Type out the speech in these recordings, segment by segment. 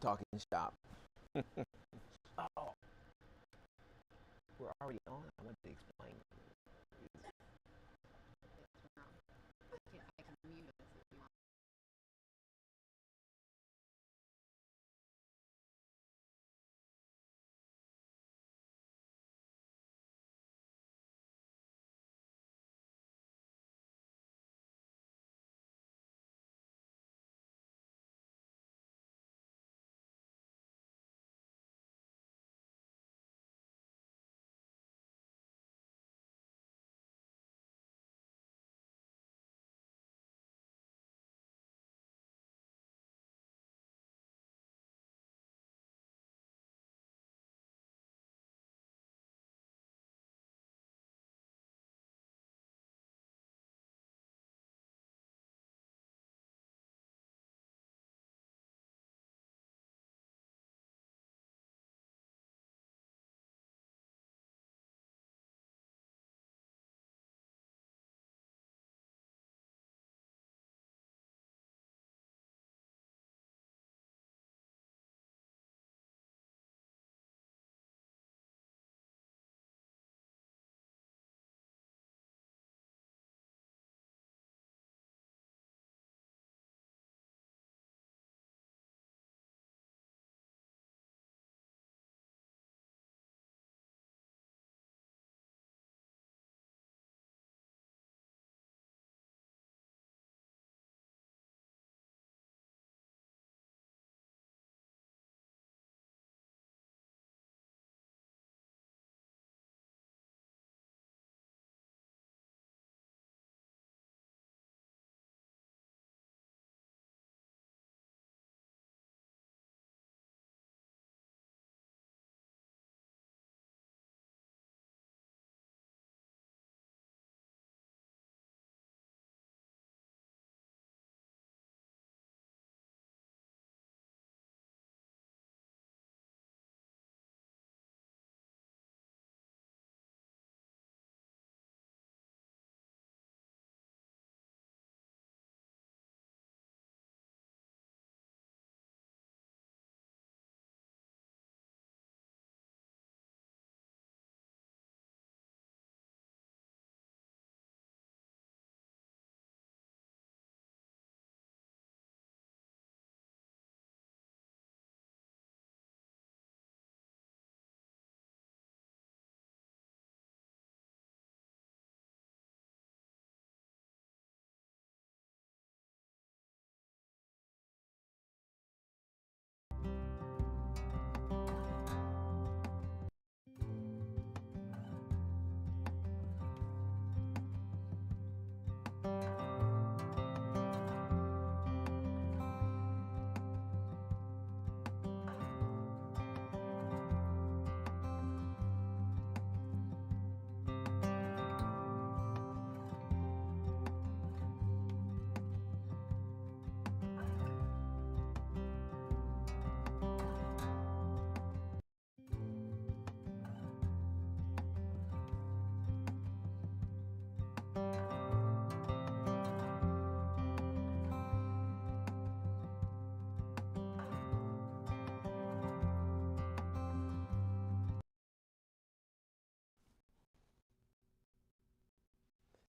talking shop. Oh, we're already on. I want to explain.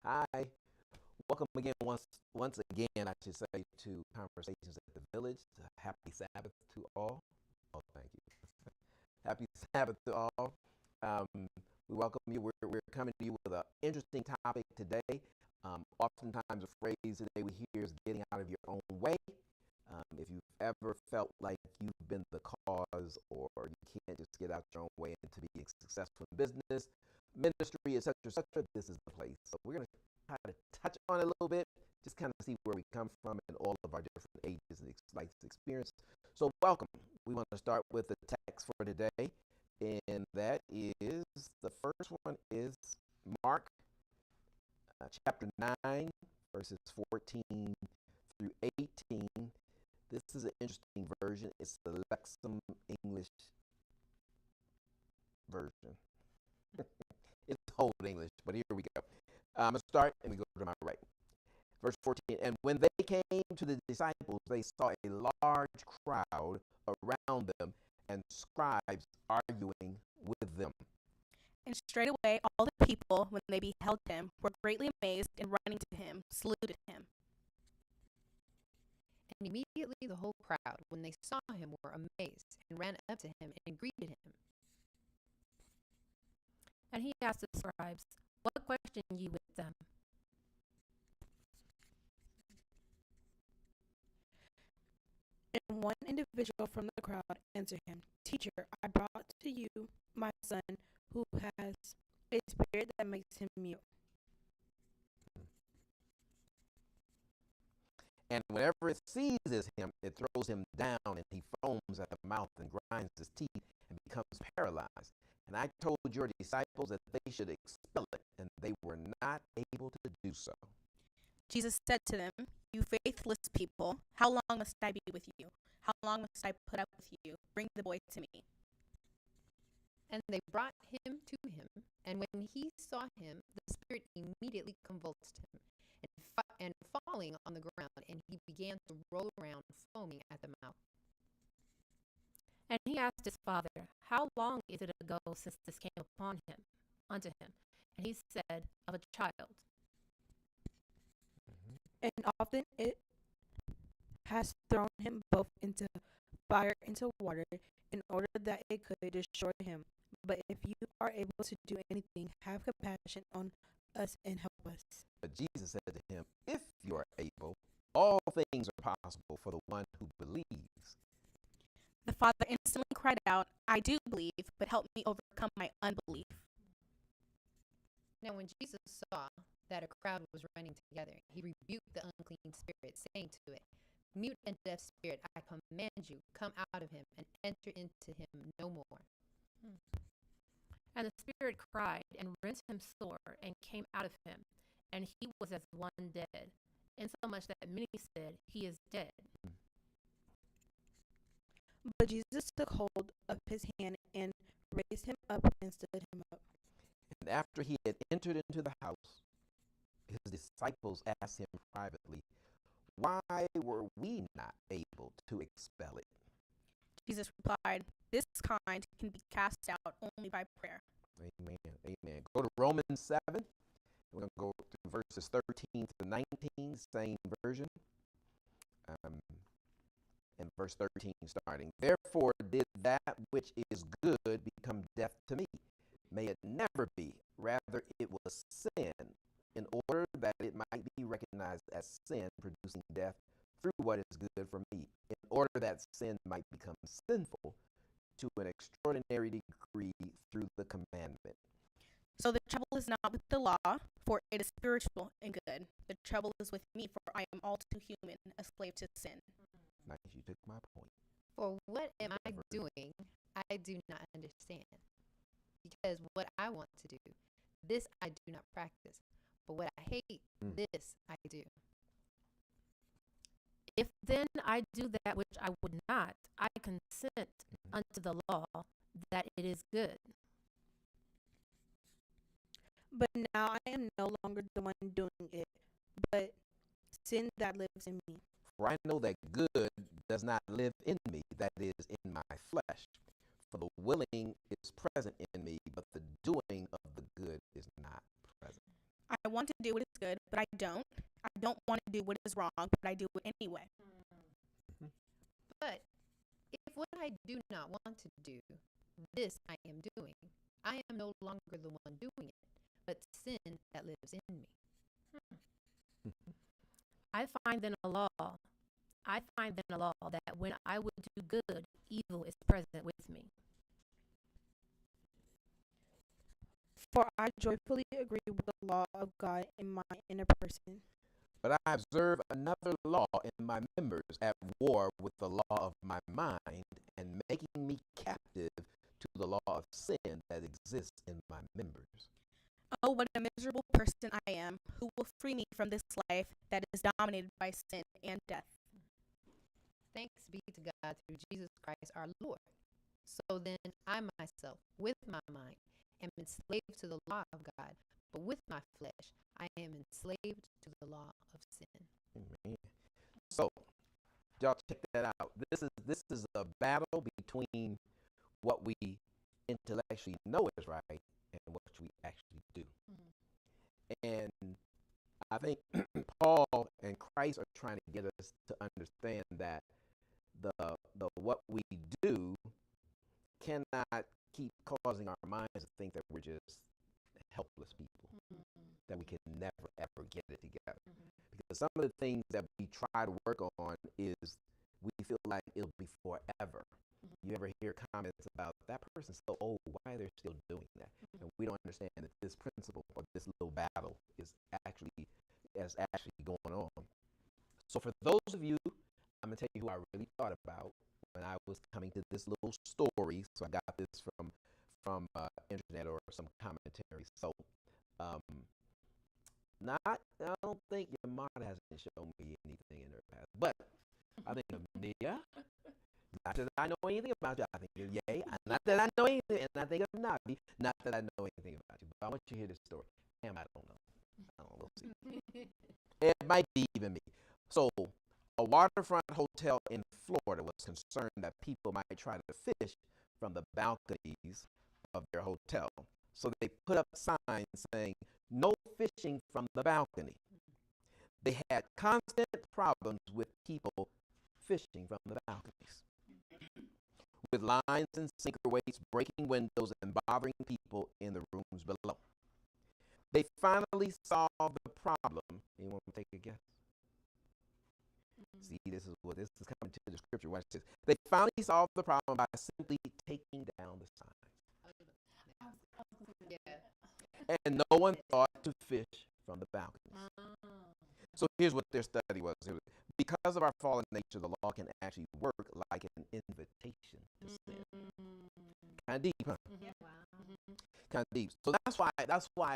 Hi. Welcome again, once again, I should say, to Conversations at the Village. Happy Sabbath to all. Oh, thank you. Happy Sabbath to all. Um, we welcome you. We're coming to you with an interesting topic today. Oftentimes, a phrase today we hear is getting out of your own way. If you've ever felt like you've been the cause or you can't just get out your own way and to be successful in business, ministry, etc., this is the place. So we're going to try to touch on it a little bit, just kind of see where we come from in all of our different ages and life experience. So welcome. We want to start with the text for today, and that is, the first one is Mark chapter 9, verses 14 through 18. This is an interesting version. It's the Lexham English version. It's Old English, but here we go. I'm going to start and we go to my right. Verse 14, and when they came to the disciples, they saw a large crowd scribes arguing with them. And straightway all the people, when they beheld him, were greatly amazed, and running to him, saluted him. And immediately the whole crowd, when they saw him, were amazed, and ran up to him and greeted him. And he asked the scribes, What question ye with them? And one individual from the crowd answered him, Teacher, I brought to you my son, who has a spirit that makes him mute. And whenever it seizes him, it throws him down, and he foams at the mouth and grinds his teeth and becomes paralyzed. And I told your disciples that they should expel it, and they were not able to do so. Jesus said to them, You faithless people, how long must I be with you? How long must I put up with you? Bring the boy to me. And they brought him to him, and when he saw him, the spirit immediately convulsed him, and falling on the ground, and he began to roll around, foaming at the mouth. And he asked his father, How long is it ago since this came upon him, unto him? And he said, Of a child. And often it has thrown him both into fire and into water, in order that it could destroy him. But if you are able to do anything, have compassion on us and help us. But Jesus said to him, If you are able, all things are possible for the one who believes. The father instantly cried out, I do believe, but help me overcome my unbelief. Now when Jesus saw that a crowd was running together, he rebuked the unclean spirit, saying to it, Mute and deaf spirit, I command you, come out of him, and enter into him no more. And the spirit cried and rent him sore, and came out of him, and he was as one dead, insomuch that many said, He is dead. But Jesus took hold of his hand and raised him up and stood him up. And after he had entered into the house, his disciples asked him privately, Why were we not able to expel it? Jesus replied, This kind can be cast out only by prayer. Amen. Amen. Go to Romans 7. We're going to go through verses 13 to 19, same version. And verse 13 starting. Therefore did that which is good become death to me. May it never be. Rather it was sin, in order that it might be recognized as sin, producing death through what is good for me, in order that sin might become sinful to an extraordinary degree through the commandment. So the trouble is not with the law, for it is spiritual and good. The trouble is with me, for I am all too human, a slave to sin. Nice, you took my point. For what am I doing? I do not understand. Because what I want to do, this I do not practice. But what I hate, this I do. If then I do that which I would not, I consent unto the law that it is good. But now I am no longer the one doing it, but sin that lives in me. For I know that good does not live in me, that is, in my flesh. For the willing is present in me, but the doing of the good is not present. I want to do what is good, but I don't. I don't want to do what is wrong, but I do it anyway. But if what I do not want to do, this I am doing, I am no longer the one doing it, but sin that lives in me. I find then a law that when I would do good, evil is present with me. For I joyfully agree with the law of God in my inner person. But I observe another law in my members, at war with the law of my mind, and making me captive to the law of sin that exists in my members. Oh, what a miserable person I am! Who will free me from this life that is dominated by sin and death? Thanks be to God through Jesus Christ our Lord. So then I myself, with my mind, am enslaved to the law of God, but with my flesh I am enslaved to the law of sin. Amen. So, y'all check that out. This is a battle between what we intellectually know is right and what we actually do. And I think Paul and Christ are trying to get us to understand that the what we do cannot keep causing our minds to think that we're just helpless people, that we can never ever get it together. Because some of the things that we try to work on is we feel like it'll be forever. You ever hear comments about that person's so old, why are they still doing that? And we don't understand that this principle or this little battle is actually going on. So for those of you, I'm gonna tell you who I really thought about when I was coming to this little story. So I got this from internet or some commentary. So I don't think your mom hasn't shown me anything in her past, but I think of Nia. Not that I know anything about you, I think of Yay. Not that I know anything, and I think of Nabi. Not that I know anything about you, but I want you to hear this story. Damn, I don't know. We'll see. It might be even me. So, a waterfront hotel in Florida was concerned that people might try to fish from the balconies of their hotel. So they put up signs saying, "No fishing from the balcony." They had constant problems with people fishing from the balconies, with lines and sinker weights breaking windows and bothering people in the rooms below. They finally solved the problem. You want to take a guess? See, this is coming to the scripture. Watch this. They finally solved the problem by simply taking down the signs. And no one thought to fish from the balconies. So here's what their study was. Because of our fallen nature, the law can actually work like an invitation to sin. Kind of deep, huh? Kind of deep. So that's why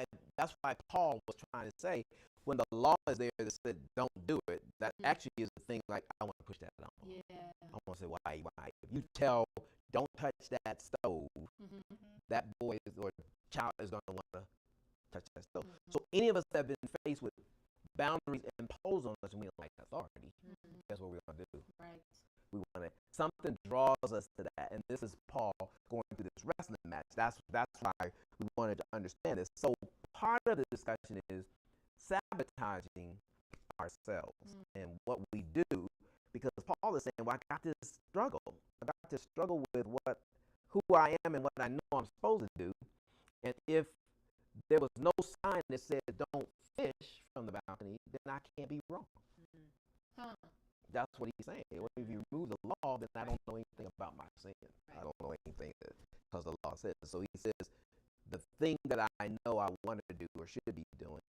Paul was trying to say, when the law is there that said don't do it, that actually is the thing. Like, I want to push that on. I want to say why? If you tell don't touch that stove, that boy or child is going to want to touch that stove. So any of us that have been faced with boundaries imposed on us and we don't like authority, guess what we're going to do? Right. We want to, something draws us to that. And this is Paul going through this wrestling match. That's why we wanted to understand this. So part of the discussion is sabotaging ourselves and what we do, because Paul is saying, well, I got this struggle. I got to struggle with who I am and what I know I'm supposed to do. And if there was no sign that said don't fish from the balcony, then I can't be wrong. That's what he's saying. Well, if you remove the law, then I don't know anything about my sin. I don't know anything because the law says. So he says, the thing that I know I want to do or should be doing,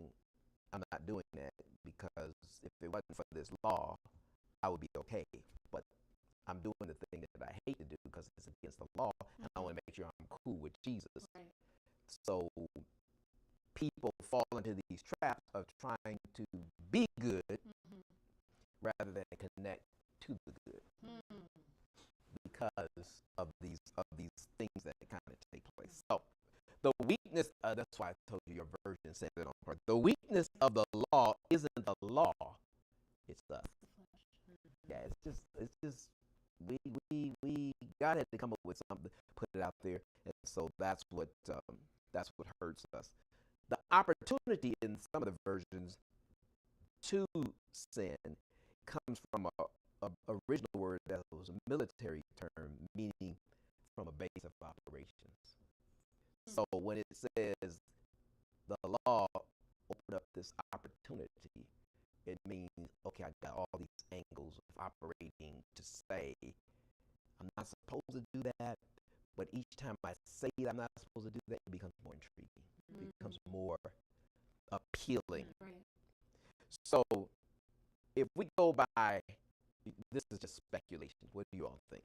I'm not doing that, because if it wasn't for this law, I would be okay. But I'm doing the thing that I hate to do because it's against the law, and I want to make sure I'm cool with Jesus. Right. So people fall into these traps of trying to be good rather than connect to the good, because of these things that kind of take place. So the weakness, that's why I told you your version said it on part. The weakness of the law isn't the law, it's us. Yeah, it's just we God had to come up with something, put it out there, and so that's what hurts us. The opportunity in some of the versions to sin comes from a original word that was a military term, meaning from a base of operations. So when it says the law opened up this opportunity, it means, okay, I got all these angles of operating to say I'm not supposed to do that, but each time I say that I'm not supposed to do that, it becomes more intriguing. It becomes more appealing. Right. So if we go by, this is just speculation, what do you all think?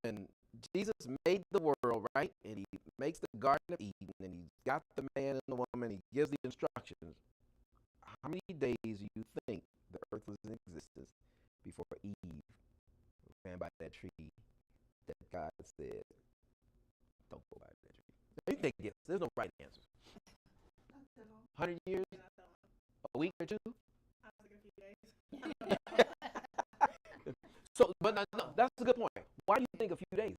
When Jesus made the world, right, and he makes the Garden of Eden, and he's got the man and the woman, he gives the instructions, how many days do you think the earth was in existence before Eve ran by that tree that God said, don't go by that tree? You can take a guess. There's no right answer. 100 years? A week or two? I was thinking a few days. So, but no, that's a good point. Why do you think a few days?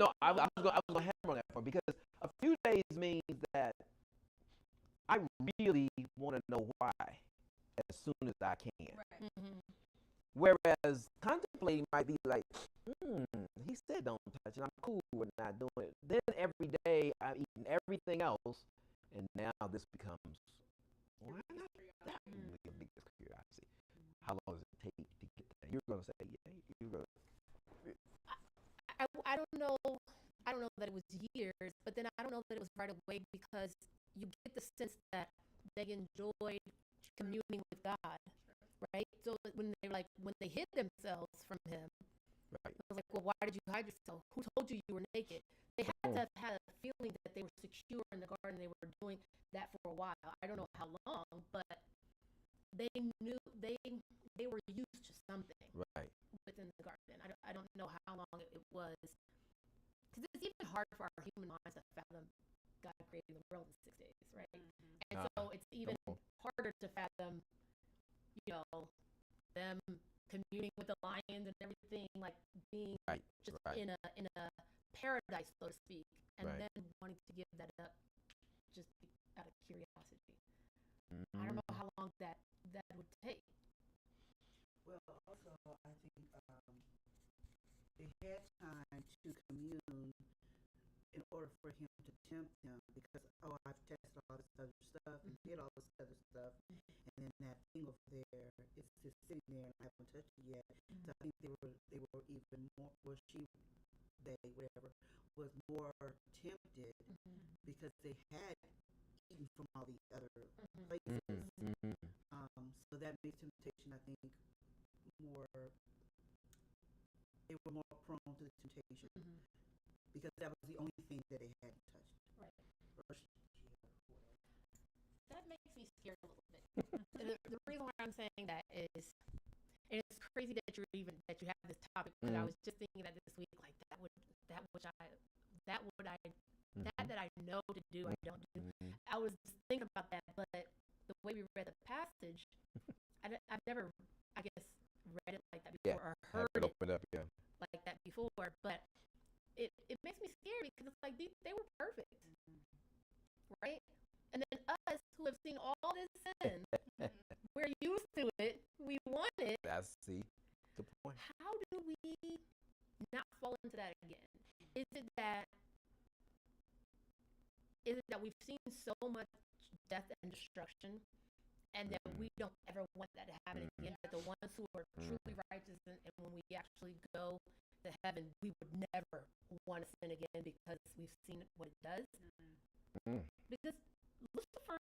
no, I was gonna hammer on that point because a few days means that I really want to know why as soon as I can. Right. Mm-hmm. Whereas contemplating might be like, he said don't touch it. I'm cool with not doing it. Then every day I'm eating everything else, and now this becomes why not? That would be the biggest curiosity. How long does it take to get there? You're gonna say, yeah, you're gonna. I don't know. I don't know that it was years, but then I don't know that it was right away because you get the sense that they enjoyed communing with God, right? So when they hid themselves from Him, Right. I was like, well, why did you hide yourself? Who told you you were naked? They had to have had a feeling that they were secure in the garden. They were doing that for a while. I don't know how long, but they knew they were used to something Right. within the garden. I don't know how long it was. Because it's even hard for our human minds to fathom God creating the world in 6 days, right? And so it's even harder to fathom, them communing with the lions and everything, like being just in a paradise, so to speak, and then wanting to give that up just out of curiosity. I don't know how long that would take. Well, also, I think they had time to commune in order for him to tempt them because, I've tested all this other stuff and did all this other stuff, and then that thing over there is just sitting there and I haven't touched it yet. So I think they were even more, whatever, was more tempted because they had eaten from all the other places. So that made temptation, I think, more. They were more prone to the temptation because that was the only thing that they hadn't touched. Right. Or That makes me scared a little bit. The reason why I'm saying that is, and it's crazy that you have this topic because I was just thinking that this week, like that I know to do, I don't do. I was just thinking about that, but the way we read the passage, I've never, I guess, read it like that before or heard it open up, like that before, but it makes me scared because it's like they were perfect, right? And then us who have seen all this sin, we're used to it, we want it. That's the point. How do we not fall into that again? Is it that we've seen so much death and destruction, and that we don't ever want that to happen again? That the ones who are truly righteous, and when we actually go to heaven, we would never want to sin again because we've seen what it does. Because Lucifer,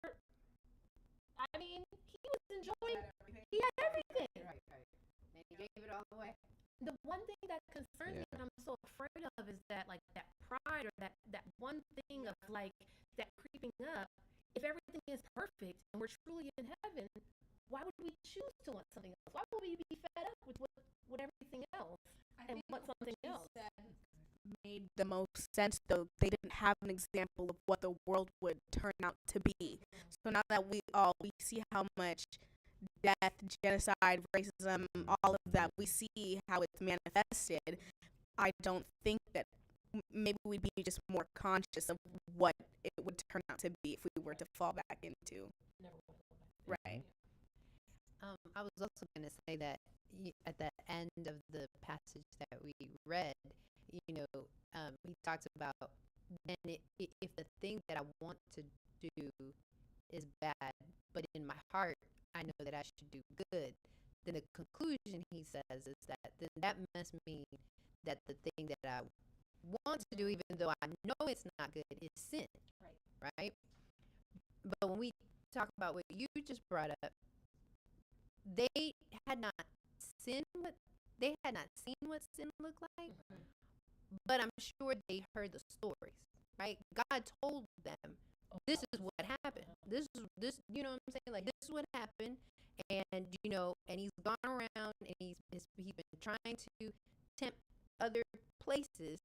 I mean, he was enjoying, he had everything. Right. And he gave it all away. The one thing that concerns me and I'm so afraid of is that, like, that pride or that one thing of, like, that creeping up. If everything is perfect and we're truly in heaven, why would we choose to want something else? Why would we be fed up with everything else and want something else? Made the most sense, though. They didn't have an example of what the world would turn out to be. So now that we see how much death, genocide, racism, all of that, we see how it's manifested, I don't think that maybe we'd be just more conscious of what it would turn out to be if we were to fall back into. Right. I was also going to say that at the end of the passage that we read, he talks about, then if the thing that I want to do is bad, but in my heart I know that I should do good, then the conclusion, he says, is that then that must mean that the thing that I want to do, even though I know it's not good, is sin. Right? But when we talk about what you just brought up, they had not seen what sin looked like, but I'm sure they heard the stories, right? God told them, this is what happened. This, you know what I'm saying? Like, this is what happened, and and he's gone around and he's been trying to tempt other places,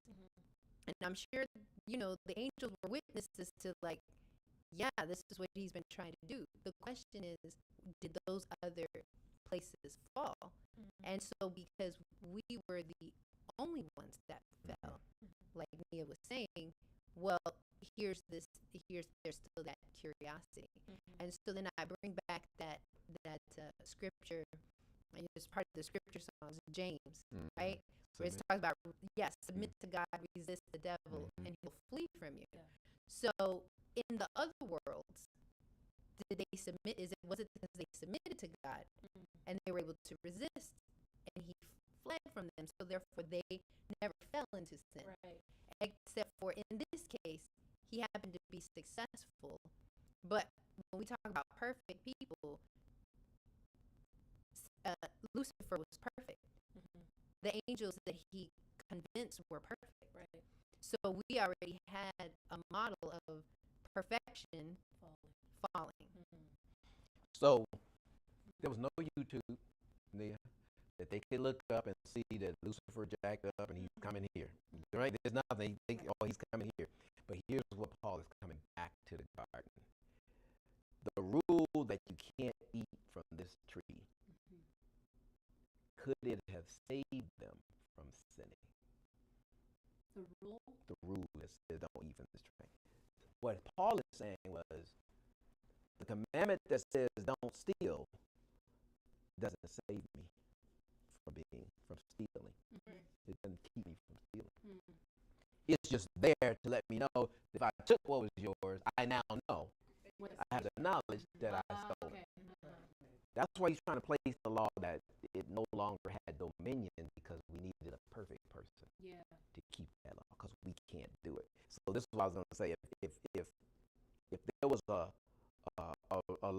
and I'm sure the angels were witnesses to, like, yeah, this is what he's been trying to do. The question is, did those other places fall? And so because we were the only ones that fell, like Nia was saying, well, there's still that curiosity. And so then I bring back that scripture, and it's part of the scripture songs, James, right? Where it talks about, submit to God, resist the devil, and he'll flee from you. Yeah. So in the other worlds, did they submit? Was it because they submitted to God and they were able to resist, and he fled from them? So therefore, they never fell into sin. Right. Except for in this case, he happened to be successful. But when we talk about perfect people, Lucifer was perfect. The angels that he convinced were perfect. Right. So we already had a model of perfection falling. So there was no YouTube, Nia, that they could look up and see that Lucifer jacked up and he's coming here. Right? There's nothing. They think, oh, he's coming here. But here's what Paul is coming back to the garden. The rule that you can't eat from this tree, could it have saved them from sinning? The rule? The rule that says don't eat from this tree. What Paul is saying was, the commandment that says don't steal doesn't save me from stealing. It doesn't keep me from stealing. It's just there to let me know if I took what was yours, I now know. I have the knowledge that I stole. Okay. That's why he's trying to place the law that it no longer had dominion, because we needed a perfect person to keep that law, because we can't do it. So this is what I was going to say. If there was a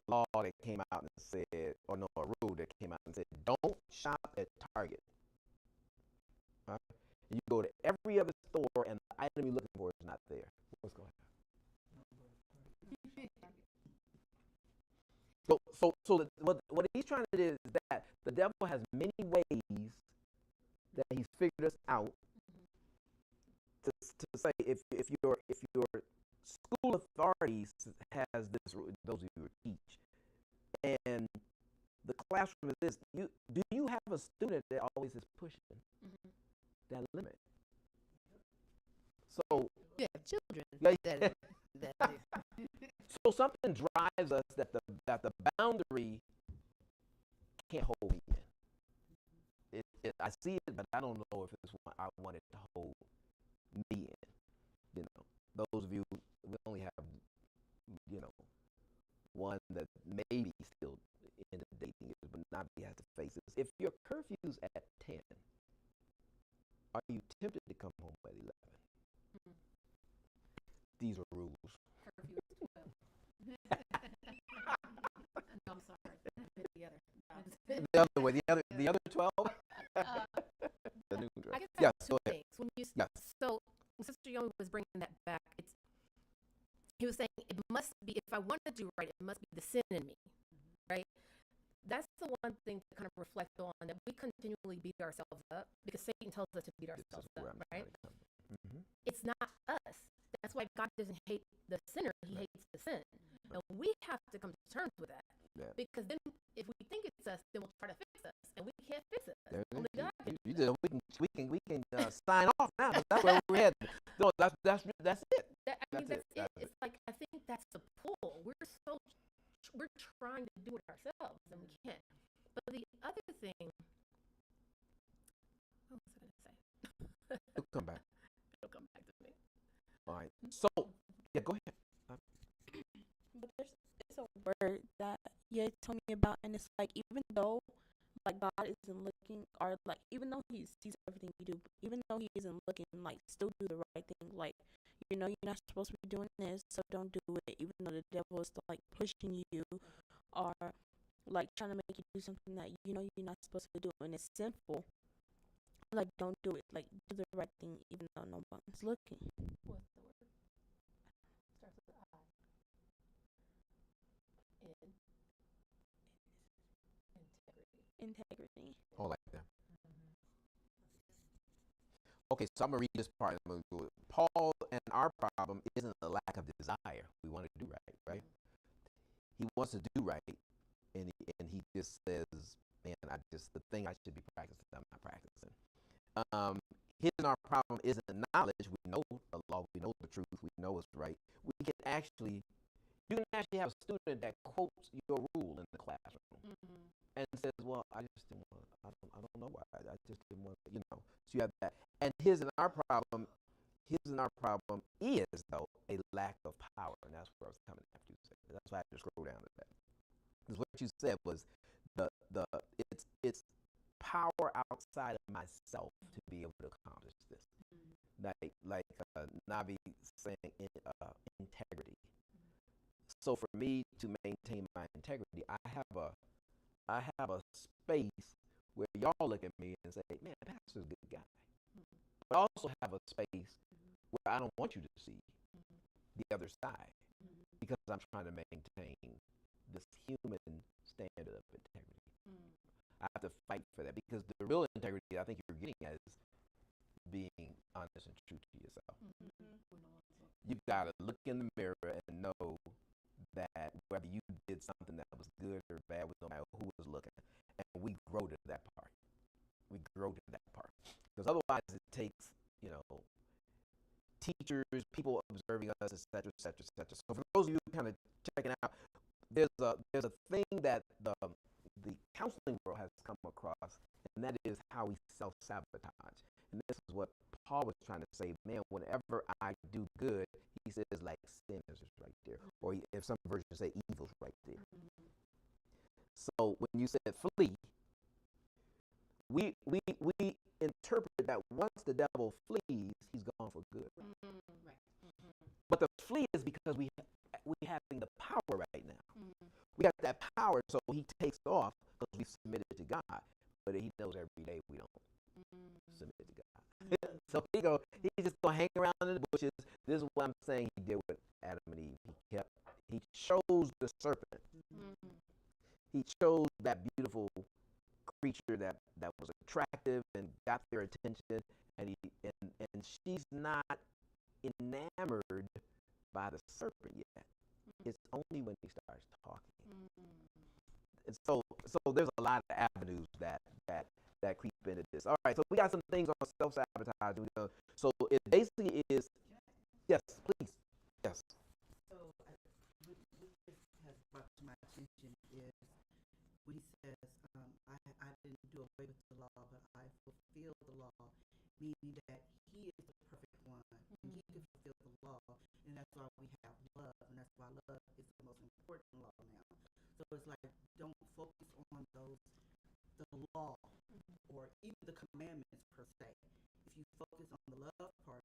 law that came out and said, or no, a rule that came out and said, don't shop at Target. Right? You go to every other store and the item you're looking for is not there. What's going on? So what he's trying to do is that the devil has many ways that he's figured us out to say if your school authorities has this, those of you who teach, and the classroom is this, do you have a student that always is pushing that limit? So you have children that so something drives us that the boundary can't hold me in. I see it, but I don't know if it's what I want it to hold me in. You know, those of you, we only have, one that maybe still in the dating years, but not has to face this. If your curfew's at 10, are you tempted to come home at 11? These are rules. Curfew is 12. No, I'm sorry. The other way, the other 12? The new I guess that's two things. When you, so Sister Yomi was bringing that back. He was saying it must be, if I want to do right, it must be the sin in me, right? That's the one thing to kind of reflect on, that we continually beat ourselves up because Satan tells us to beat ourselves up, right? It's not us. That's why God doesn't hate the sinner, he hates the sin. And we have to come to terms with that. Yeah. Because then if we think it's us, then we'll try to fix us. And we can't fix us. Only God can. We can sign off now, but that's where we're headed. No, that's it. That's it. It's like, I think that's the pull. We're trying to do it ourselves, and we can't. But the other thing, what was I going to say? It'll come back. It'll come back to me. All right. So, yeah, go ahead. But it's a word that you told me about, and it's like, even though like God isn't looking, or like even though he sees everything you do, even though he isn't looking, like still do the right thing. Like, you're not supposed to be doing this, so don't do it, even though the devil is like pushing you or like trying to make you do something that you're not supposed to do, and it's sinful. Like, don't do it. Like, do the right thing even though no one's looking. What's the word? Starts with I. Integrity. Oh, like that. Okay, so I'm going to read this part. Paul and our problem isn't a lack of desire. We want to do right? He wants to do right, and he just says, man, the thing I should be practicing, I'm not practicing. His and our problem isn't knowledge. We know actually have a student that quotes your rule in the classroom and says, "Well, I just didn't want. I don't know why. I just didn't want. So you have that. And His and our problem is though a lack of power, and that's where I was coming after you said. That's why I just scroll down to that. Because what you said was the it's power outside of myself to be able to accomplish this. Like Navi saying integrity. So for me to maintain my integrity, I have a space where y'all look at me and say, "Man, Pastor's a good guy." But I also have a space where I don't want you to see the other side because I'm trying to maintain this human standard of integrity. I have to fight for that because the real integrity I think you're getting at is being honest and true to yourself. You've got to look in the mirror and know that whether you did something that was good or bad, no matter who was looking, and we grow to that part. We grow to that part because otherwise it takes teachers, people observing us, et cetera, et cetera, et cetera. So for those of you kind of checking out, there's a thing that the counseling world has come across, and that is how we self-sabotage. And this is what Paul was trying to say. Man, whenever I do good, he says like sin is right there, or if some versions say evil's right there. So when you said flee, we interpret that once the devil flees, he's gone for good. Right. But the flee is because we having the power right now. We got that power, so he takes off because we submitted to God. But he knows every day we don't submit to God. So he's just gonna hang around in the bushes. This is what I'm saying he did with Adam and Eve. He chose the serpent. He chose that beautiful creature that was attractive and got their attention, and she's not enamored by the serpent yet. It's only when he starts talking. And so there's a lot of avenues that creep into this. All right, so we got some things on self-sabotage. So it basically is, yes, please, yes. So what this has brought to my attention is when he says, I didn't do away with the law, but I fulfilled the law, meaning that he is the perfect one, and he can fulfill the law, and that's why we have love, and that's why love is the most important law now. So it's like, don't focus on the law, or even the commandments per se. If you focus on the love part,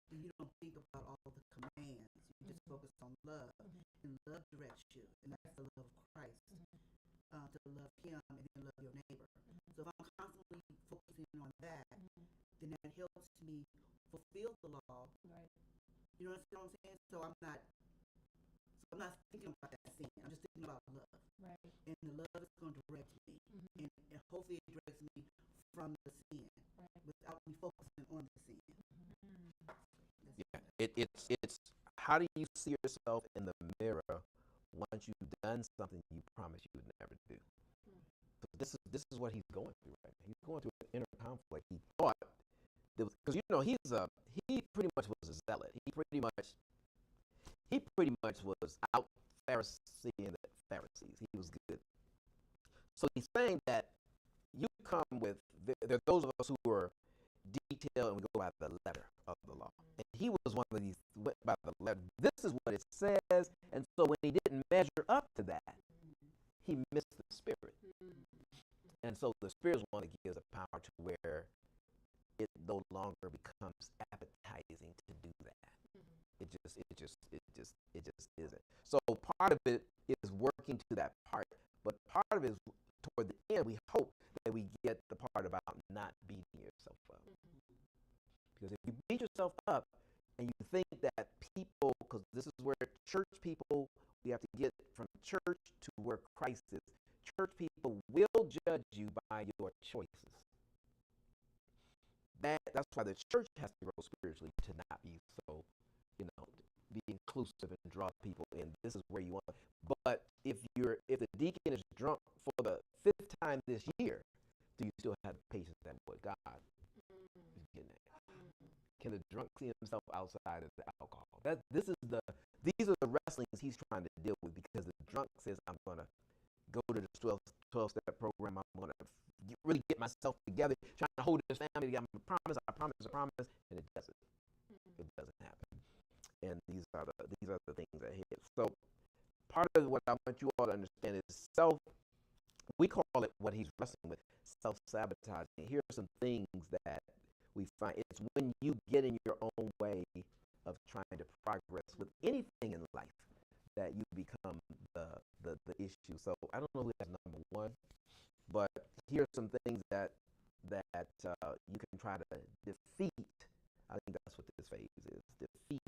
then you don't think about all the commands. You just focus on love, and love directs you, and that's the love of Christ. To love him and then love your neighbor. So if I'm constantly focusing on that, then that helps me fulfill the law. Right. You know what I'm saying? So I'm not thinking about that sin. I'm just thinking about love. Right. And the love is going to direct me. And hopefully it directs me from the sin. Right. Without me focusing on the sin. Yeah. It's how do you see yourself in the mirror once you've done something you promised you would never do? So this is what he's going through right now. He's going through an inner conflict. He thought, because he pretty much was a zealot. He pretty much was out Phariseeing the Pharisees. He was good. So he's saying that you come with, there are those of us who are detailed and we go by the letter of the law. And he was one of these went by the letter. This is what it says. And so when he didn't measure up to that, he missed the spirit. And so the spirit is one that gives a power to where it no longer becomes appetizing to do that. It just isn't. So part of it is working to that part, but part of it is toward the end we hope that we get the part about not beating yourself up. Because if you beat yourself up and you think that people, because this is where church people, we have to get from church to where Christ is. Church people will judge you by your choices. That's why the church has to grow spiritually to not be so, be inclusive and draw people in. This is where you want. But if the deacon is drunk for the 5th time this year, do you still have patience that with God is getting at? Can the drunk see himself outside of the alcohol? This is the these are the wrestlings he's trying to deal with, because the drunk says, I'm going to go to this 12-step program. I'm going to really get myself together, trying to hold this family together. I promise, and it doesn't. It doesn't happen. And these are the things that hit. So part of what I want you all to understand is we call it, what he's wrestling with, self-sabotaging. Here are some things that we find. It's when you get in your own way of trying to progress with anything in life that you become the issue. So I don't know who has number one, but here are some things that you can try to defeat. I think that's what this phase is. Defeat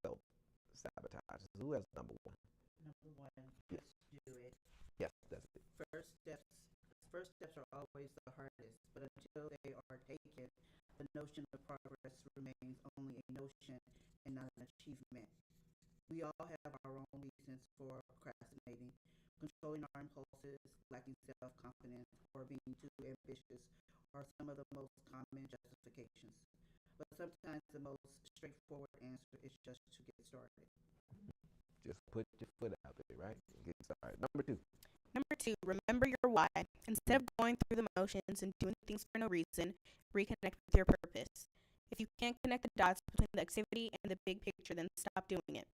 self-sabotage. Who has number one? Number one, just do it. Yes, that's it. First steps are always the hardest, but until they are taken, the notion of progress remains only a notion and not an achievement. We all have our own reasons for procrastinating. Controlling our impulses, lacking self-confidence, or being too ambitious are some of the most common justifications. But sometimes the most straightforward answer is just to get started. Just put your foot out there, right? Get started. Number two. Number 2, remember your why. Instead of going through the motions and doing things for no reason, reconnect with your purpose. If you can't connect the dots between the activity and the big picture, then stop doing it.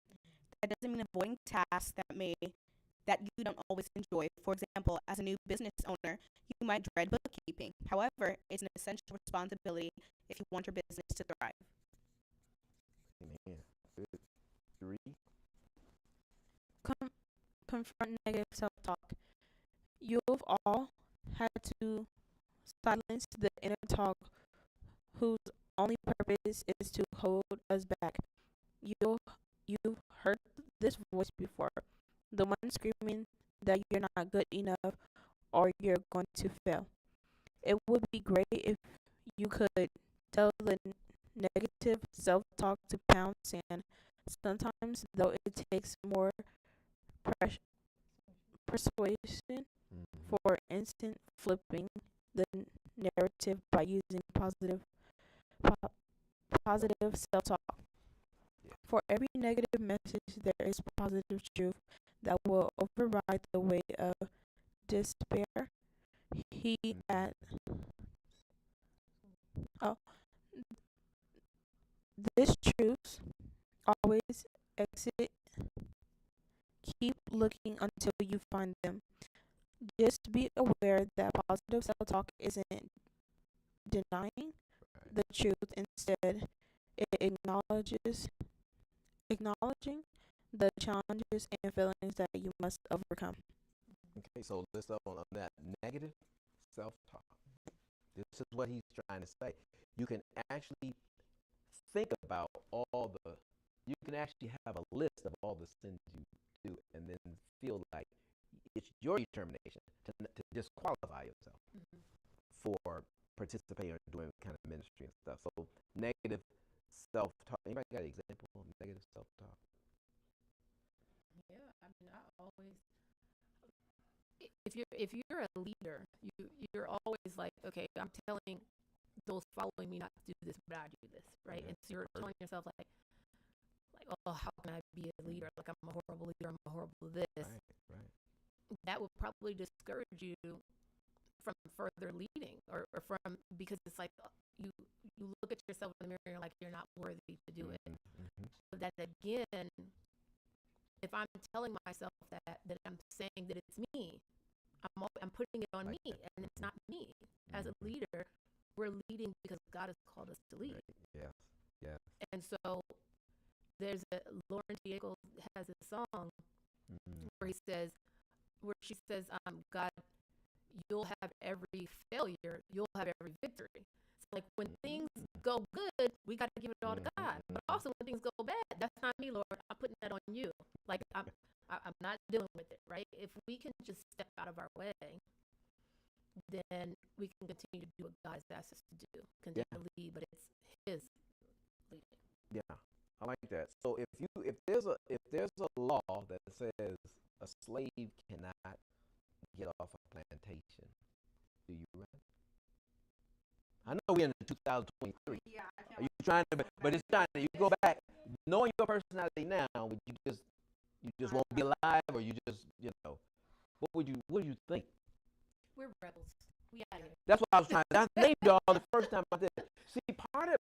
That doesn't mean avoiding tasks that you don't always enjoy. For example, as a new business owner, you might dread bookkeeping. However, it's an essential responsibility if you want your business to thrive. Amen. Good. 3. Confront negative self-talk. You've all had to silence the inner talk whose only purpose is to hold us back. You've heard this voice before. The one screaming that you're not good enough or you're going to fail. It would be great if you could tell the negative self-talk to pound sand. Sometimes, though, it takes more persuasion. For instance, flipping the narrative by using positive self-talk. Yeah. For every negative message, there is positive truth that will override the weight of despair. He at oh, this truth always exit. Keep looking until you find them. Just be aware that positive self-talk isn't denying the truth. Instead, it acknowledging the challenges and feelings that you must overcome. Okay, so let's up on that negative self-talk. This is what he's trying to say. You can actually think about you can actually have a list of all the sins you do, and then feel like it's your determination to disqualify yourself for participating or doing kind of ministry and stuff. So negative self-talk. Anybody got an example of negative self-talk? Yeah, I mean, I always, if you're a leader, you're always like, okay, I'm telling those following me not to do this, but I do this, right? Yeah. And so you're telling yourself like, oh, how can I be a leader? Like, I'm a horrible leader. I'm a horrible this. Right. That would probably discourage you from further leading, or from, because it's like you look at yourself in the mirror and you're like, you're not worthy to do it. But that again, if I'm telling myself that I'm saying that it's me, I'm putting it on Like me, that. and it's not me. As a leader, we're leading because God has called us to lead. Right. Yes. And so there's Lauren Diego has a song where she says, God, you'll have every failure, you'll have every victory. So like when things go good, we got to give it all to God. But also when things go bad, that's not me, Lord. I'm putting that on you. Like I'm not dealing with it, right? If we can just step out of our way, then we can continue to do what God has asked us to do. Continue to lead, but it's His leading. Yeah, I like that. So if there's a law that says a slave cannot get off a plantation, do you run? I know we're in 2023. Yeah, Are you trying to? But it's trying to. You go back. knowing your personality now, would you just won't be alive, or you just, what do you think? We're rebels. We out here. That's what I was trying to. I named y'all the first time I did. See, part of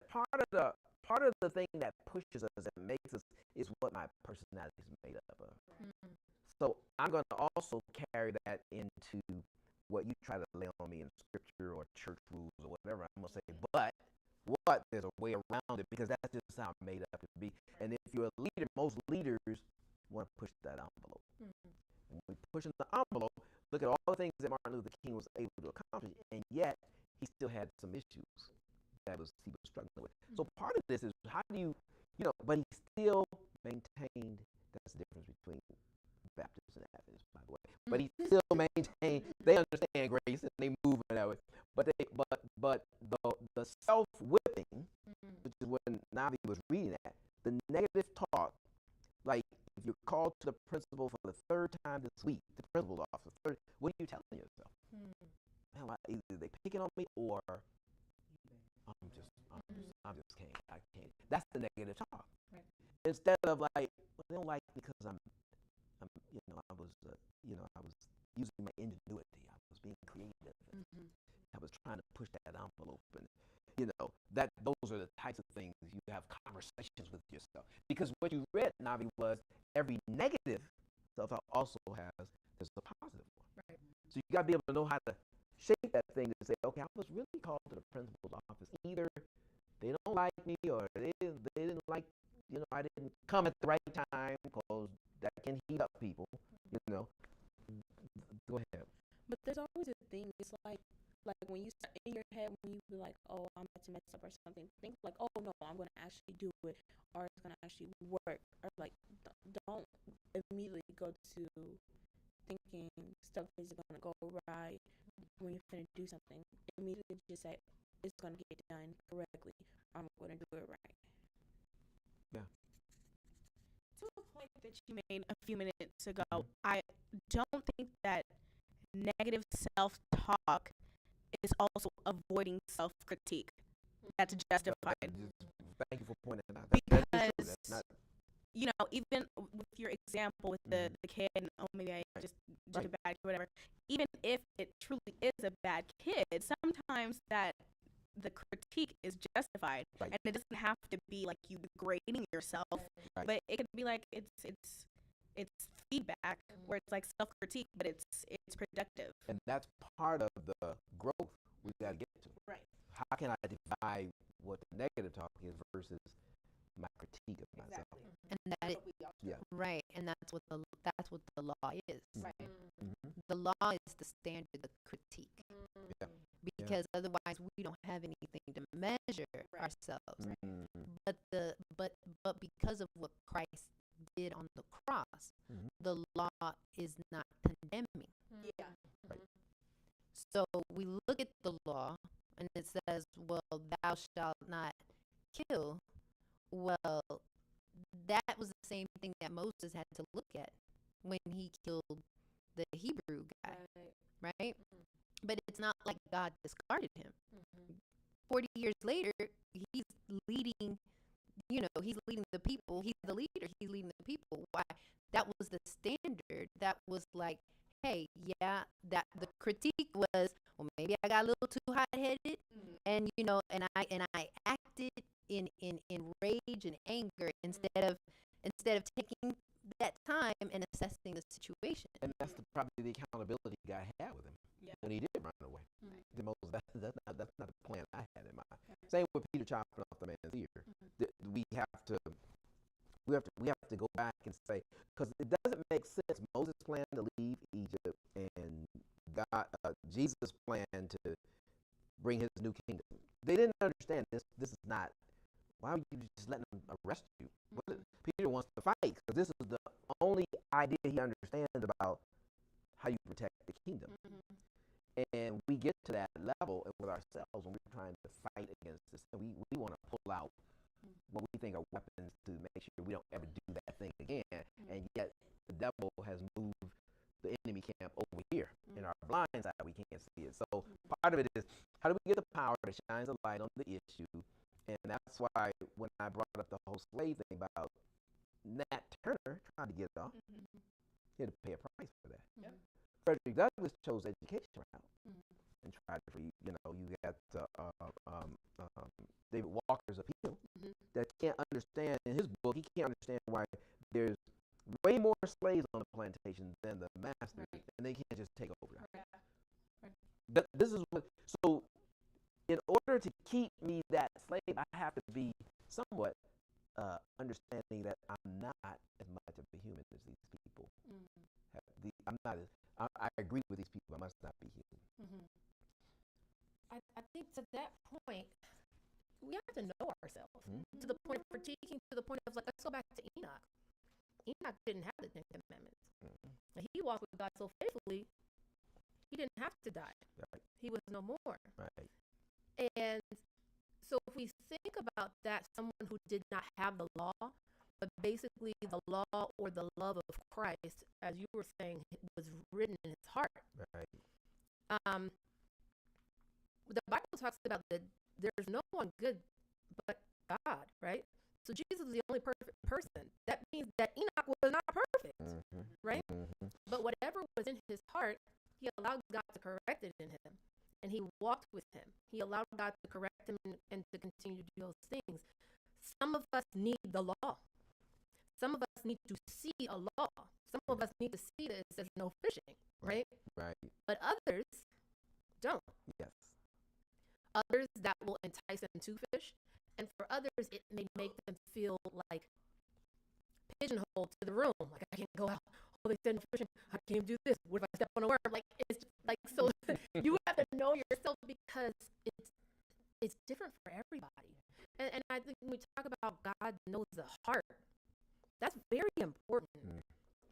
the thing that pushes us and makes us is what my personality is made up of. Mm-hmm. So I'm going to also carry that into what you try to lay on me in scripture or church rules or whatever. I'm going to say, but what? There's a way around it, because that's just how I'm made up to be. And if you're a leader, most leaders want to push that envelope. Mm-hmm. When we're pushing the envelope, look at all the things that Martin Luther King was able to accomplish, and yet he still had some issues that he was struggling with. Mm-hmm. So part of this is, how do you, but he still maintained. That's the difference between Baptists and Adventists, by the way. But he still maintained. They understand grace and they move in that way. But the self-whipping, which is when Navi was reading that, the negative talk, like if you're called to the principal for the third time this week, the principal's office, what are you telling yourself? Man, either they picking on me, or I just can't. I can't. That's the negative talk. Right. Instead of like, well, they don't like me because I was using my ingenuity. I was being creative. And I was trying to push that envelope, and those are the types of things you have conversations with yourself. Because what you read, Navi, was every negative self-talk also there's a positive one. Right. So you got to be able to know how to shape that thing to say, okay, I was really called to the principal's office. Either they don't like me, or they didn't like, I didn't come at the right time, because that can heat up people. Go ahead. But there's always a thing. It's like when you start in your head, when you be like, oh, I'm about to mess up or something, think like, oh no, I'm gonna actually do it, or it's gonna actually work, or like don't immediately go to thinking stuff is gonna go right when you're gonna do something. Immediately just say it's gonna get done correctly. I'm gonna do it right. Yeah. To a point that you made a few minutes ago, I don't think that negative self-talk is also avoiding self-critique. That's justified. Thank you for pointing that out. Because, even with your example with the kid, and maybe I just did a bad kid, whatever, even if it truly is a bad kid, sometimes that the critique is justified, and it doesn't have to be like you degrading yourself, but it could be like it's feedback where it's like self-critique, but it's productive. And that's part of the growth we got to get to. Right. How can I divide what the negative talk is versus my critique of myself? And right, and that's what the law is. Right. The law is the standard, the critique. Yeah. Because otherwise we don't have anything to measure ourselves. But because of what Christ did on the cross, the law is not condemning. Yeah. So we look at the law and it says, well, thou shalt not kill. Well, that was the same thing that Moses had to look at when he killed the Hebrew guy, right? But it's not like God discarded him. 40 years later, he's leading, he's leading the people. He's the leader. He's leading the people. Why? That was the standard. That was like, hey, yeah, that the critique was, well, maybe I got a little too hot-headed, and I acted in rage and anger instead of taking that time and assessing the situation. And that's probably the accountability God had with him when he did run away. That's not the plan I had in mind. Same with Peter chopping off the man's ear. We have to go back and say, because it doesn't make sense. Moses' plan to leave Egypt and Jesus' plan to bring his new kingdom. They didn't understand this. This is not. Why would you just let them arrest you? Peter wants to fight, because this is the only idea he understands about how you protect the kingdom. And we get to that level with ourselves when we're trying to fight against this. And we want to pull out what we think are weapons to make sure we don't ever do that thing again. And yet the devil has moved the enemy camp over here in our blind side. We can't see it. So part of it is, how do we get the power that shines a light on the issue? And that's that's why when I brought up the whole slave thing about Nat Turner trying to get it off, he had to pay a price for that. Yep. Frederick Douglass chose education route Mm-hmm. and tried to free. You got David Walker's appeal that can't understand in his book. He can't understand why there's way more slaves on the plantation than the masters, and they can't just take over. But this is what. So, in order to keep me that slave, I have to be somewhat understanding that I'm not as much of a human as these people. I'm not. I agree with these people. I must not be human. I think to that point, we have to know ourselves to the point of critiquing, to the point of like, let's go back to Enoch. Enoch didn't have the Ten Commandments. And he walked with God so faithfully, he didn't have to die. Right. He was no more. Right. And so if we think about that, someone who did not have the law, but basically the law or the love of Christ, as you were saying, was written in his heart. Right. The Bible talks about that there's no one good but God, right? So Jesus is the only perfect person. That means that Enoch was not perfect, right? But whatever was in his heart, he allowed God to correct it in him. And he walked with him. He allowed God to correct him and to continue to do those things. Some of us need the law. Some of us need to see a law. Some of us need to see that it says no fishing, right? Right. But others don't. Yes. Others, that will entice them to fish. And for others, it may make them feel like pigeonholed to the room. Like, I can't go out. Oh, they said no fishing. I can't do this. What if I step on a worm? Like, it's like, so you have to know yourself because it's different for everybody. And I think when we talk about God knows the heart, that's very important.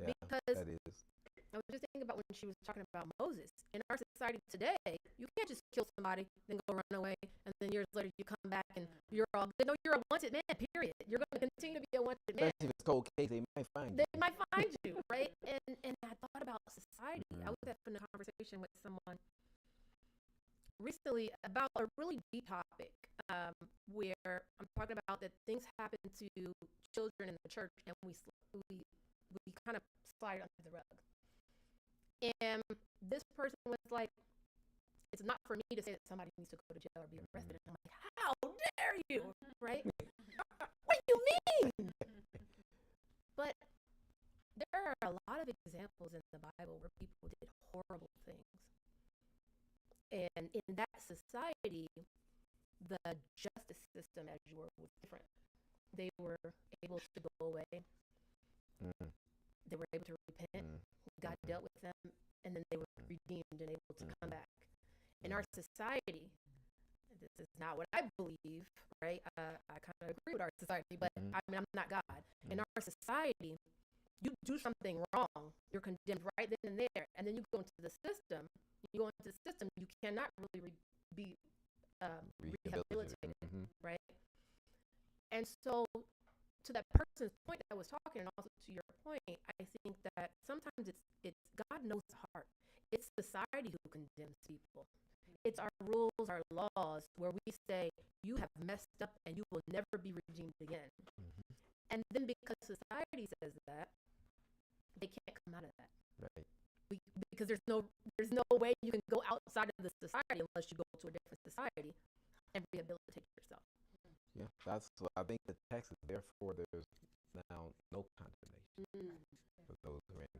Yeah, because that is. I was just thinking about when she was talking about Moses. In our society today, you can't just kill somebody, then go run away, and then years later you come back and you're all good. No, you're a wanted man, period. You're going to continue to be a wanted man. Especially if it's cold case, they might find you. They might find you, right? And I thought about society. I was having a conversation with someone recently about a really deep topic where I'm talking about that things happen to children in the church and we kind of slide it under the rug. And this person was like, it's not for me to say that somebody needs to go to jail or be arrested. And I'm like, how dare you, right? What do you mean? But there are a lot of examples in the Bible where people did horrible things. And in that society, the justice system, as you were, was different. They were able to go away. They were able to repent. God dealt with them, and then they were redeemed and able to come back. In our society, this is not what I believe, right? I kind of agree with our society, but I mean, I'm not God. In our society, you do something wrong, you're condemned right then and there, and then you go into the system. You go into the system, you cannot really be rehabilitated, right? And so, to that person's point that I was talking, and also to your point, I think that sometimes it's God knows the heart. It's society who condemns people. It's our rules, our laws, where we say you have messed up and you will never be redeemed again. And then because society says that, they can't come out of that. Right. Because there's no way you can go outside of the society unless you go to a different society and rehabilitate yourself. Yeah, that's what I think the text is. Therefore, there's now no condemnation for those who are in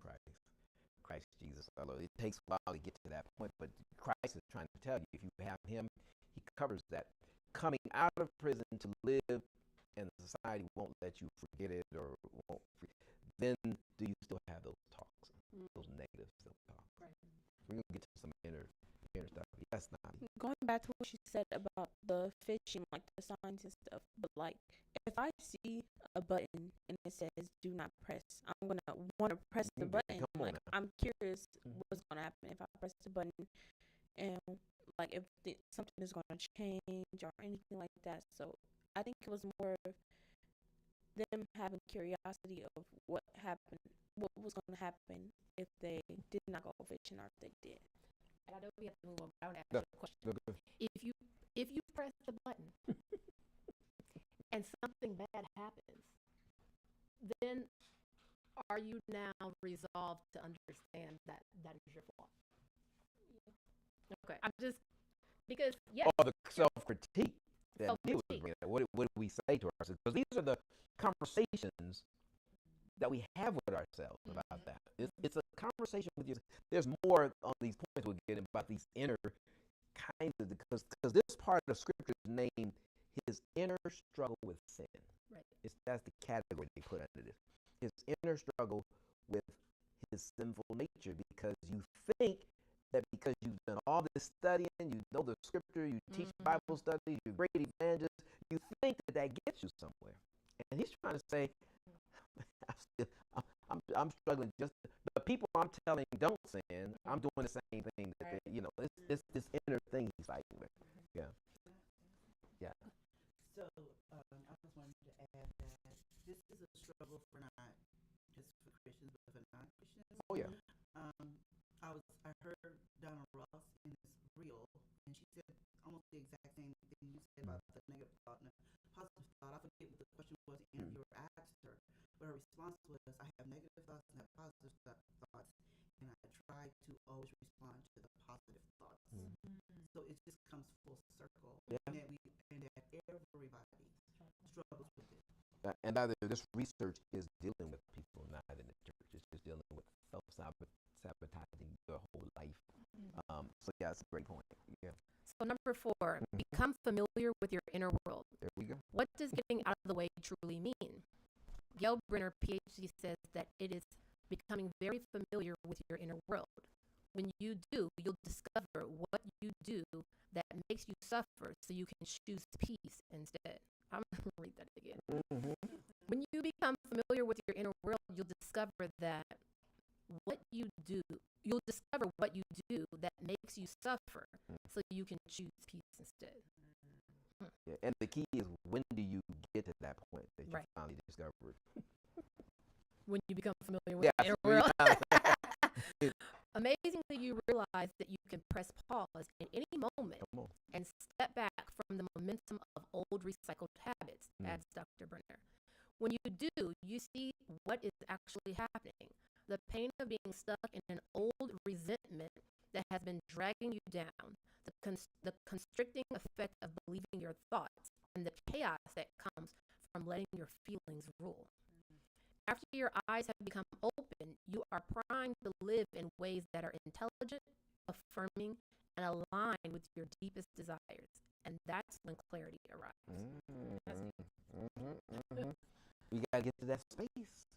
Christ Jesus. Although it takes a while to get to that point, but Christ is trying to tell you, if you have him, he covers that. Coming out of prison to live, and society won't let you forget it or won't. Then do you still have those talks, those negative self-talks? Right. We're gonna get to some inner stuff. Yes, not going back to what she said about the fishing, like the signs and stuff. But like, if I see a button and it says "Do not press," I'm gonna want to press the button. Like, I'm curious what's gonna happen if I press the button, and like if something is gonna change or anything like that. So I think it was more of them having curiosity of what was going to happen if they did not go fishing or if they did. And I know we have to move on. I want to ask you a question. If you press the button and something bad happens, then are you now resolved to understand that that is your fault? Okay, I'm just because Or the self-critique that Neil was self-critique. bringing up. What do we say to ourselves? Because these are the conversations that we have with ourselves about that. It's a conversation with you. There's more on these points we'll get about these inner kinds of, because this part of Scripture is named his inner struggle with sin. Right. That's the category they put under this. His inner struggle with his sinful nature, because you think that because you've done all this studying, you know the Scripture, you teach Bible studies, you're a great evangelist, you think that that gets you somewhere. And he's trying to say, I'm struggling. Just the people I'm telling don't sin, I'm doing the same thing that they, it's this inner thing he's fighting with. Yeah. Yeah. So I just wanted to add that this is a struggle for not just for Christians, but for non-Christians. Oh yeah. I heard Donna Ross in this reel, and she said almost the exact same thing you said about the negative thought and the positive thought. I forget what the question was the interviewer asked her, but her response was, "I have negative thoughts and I have positive thoughts, and I try to always respond to the positive thoughts." So it just comes full circle, Yeah. and that everybody struggles with it. And either this research is dealing with people not in the church, it's just dealing with self-sabotaging your whole life. So yeah, that's a great point. Yeah. So number 4, become familiar with your inner world. There we go. What does getting out of the way truly mean? Gail Brenner, PhD, says that it is becoming very familiar with your inner world. When you do, you'll discover what you do that makes you suffer so you can choose peace instead. I'm going to read that again. When you become familiar with your inner world, you'll discover what you do that makes you suffer so you can choose peace instead. Yeah. And the key is, when do you get to that point that you Right. finally discover it? When you become familiar with your inner so you world. Amazingly, you realize that you can press pause in any moment Come on. and step back from the momentum of old recycled habits, adds Dr. Brenner. When you do, you see what is actually happening. The pain of being stuck in an old resentment that has been dragging you down, the constricting effect of believing your thoughts, and the chaos that comes from letting your feelings rule. After your eyes have become open, you are primed to live in ways that are intelligent, affirming, and aligned with your deepest desires. And that's when clarity arrives. You gotta get to that space.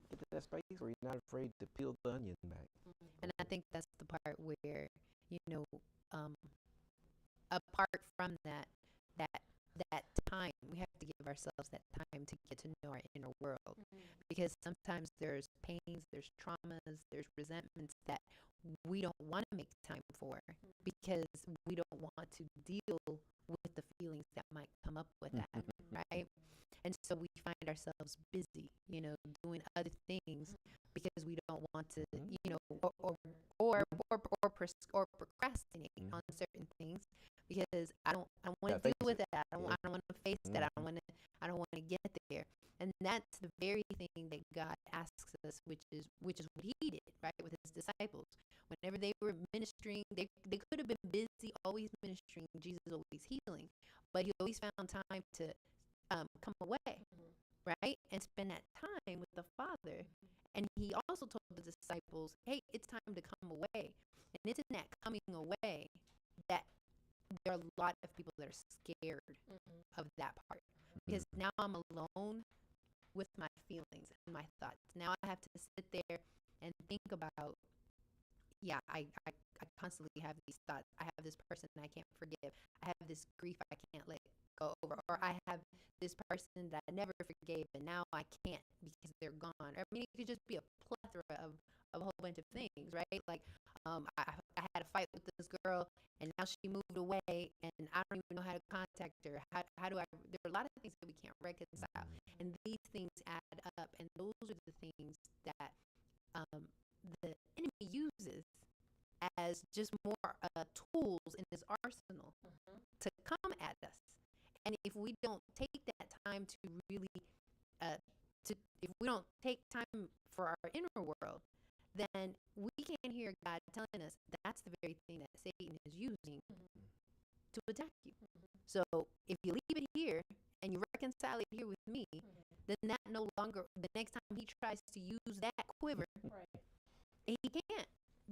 Get to that space where you're not afraid to peel the onion back. And I think that's the part where, apart from that time, we have to give ourselves that time to get to know our inner world. Because sometimes there's pains, there's traumas, there's resentments that we don't want to make time for, because we don't want to deal with the feelings that might come up with that, right? And so we find ourselves busy, doing other things because we don't want to, or procrastinating on certain things because I don't want to deal with that. I don't want to face that. I don't want to get there. And that's the very thing that God asks us, which is what he did, right, with his disciples. Whenever they were ministering, they could have been busy, always ministering, Jesus always healing, but he always found time to come away, right, and spend that time with the Father. And he also told the disciples, hey, it's time to come away. And it's in that coming away that there are a lot of people that are scared of that part, because now I'm alone with my feelings and my thoughts. Now I have to sit there and think about, I constantly have these thoughts. I have this person I can't forgive. I have this grief I can't let go over. Or I have this person that I never forgave, and now I can't because they're gone. I mean, it could just be a plethora of a whole bunch of things, right? Like, I had a fight with this girl, and now she moved away, and I don't even know how to contact her. How do I? There are a lot of things that we can't reconcile, and these things add up, and those are the things that the enemy uses as just more tools in his arsenal to come at us. And if we don't take that time time to really, if we don't take time for our inner world, then we can't hear God telling us that's the very thing that Satan is using to attack you. So if you leave it here and you reconcile it here with me, then that no longer, the next time he tries to use that quiver, he can't.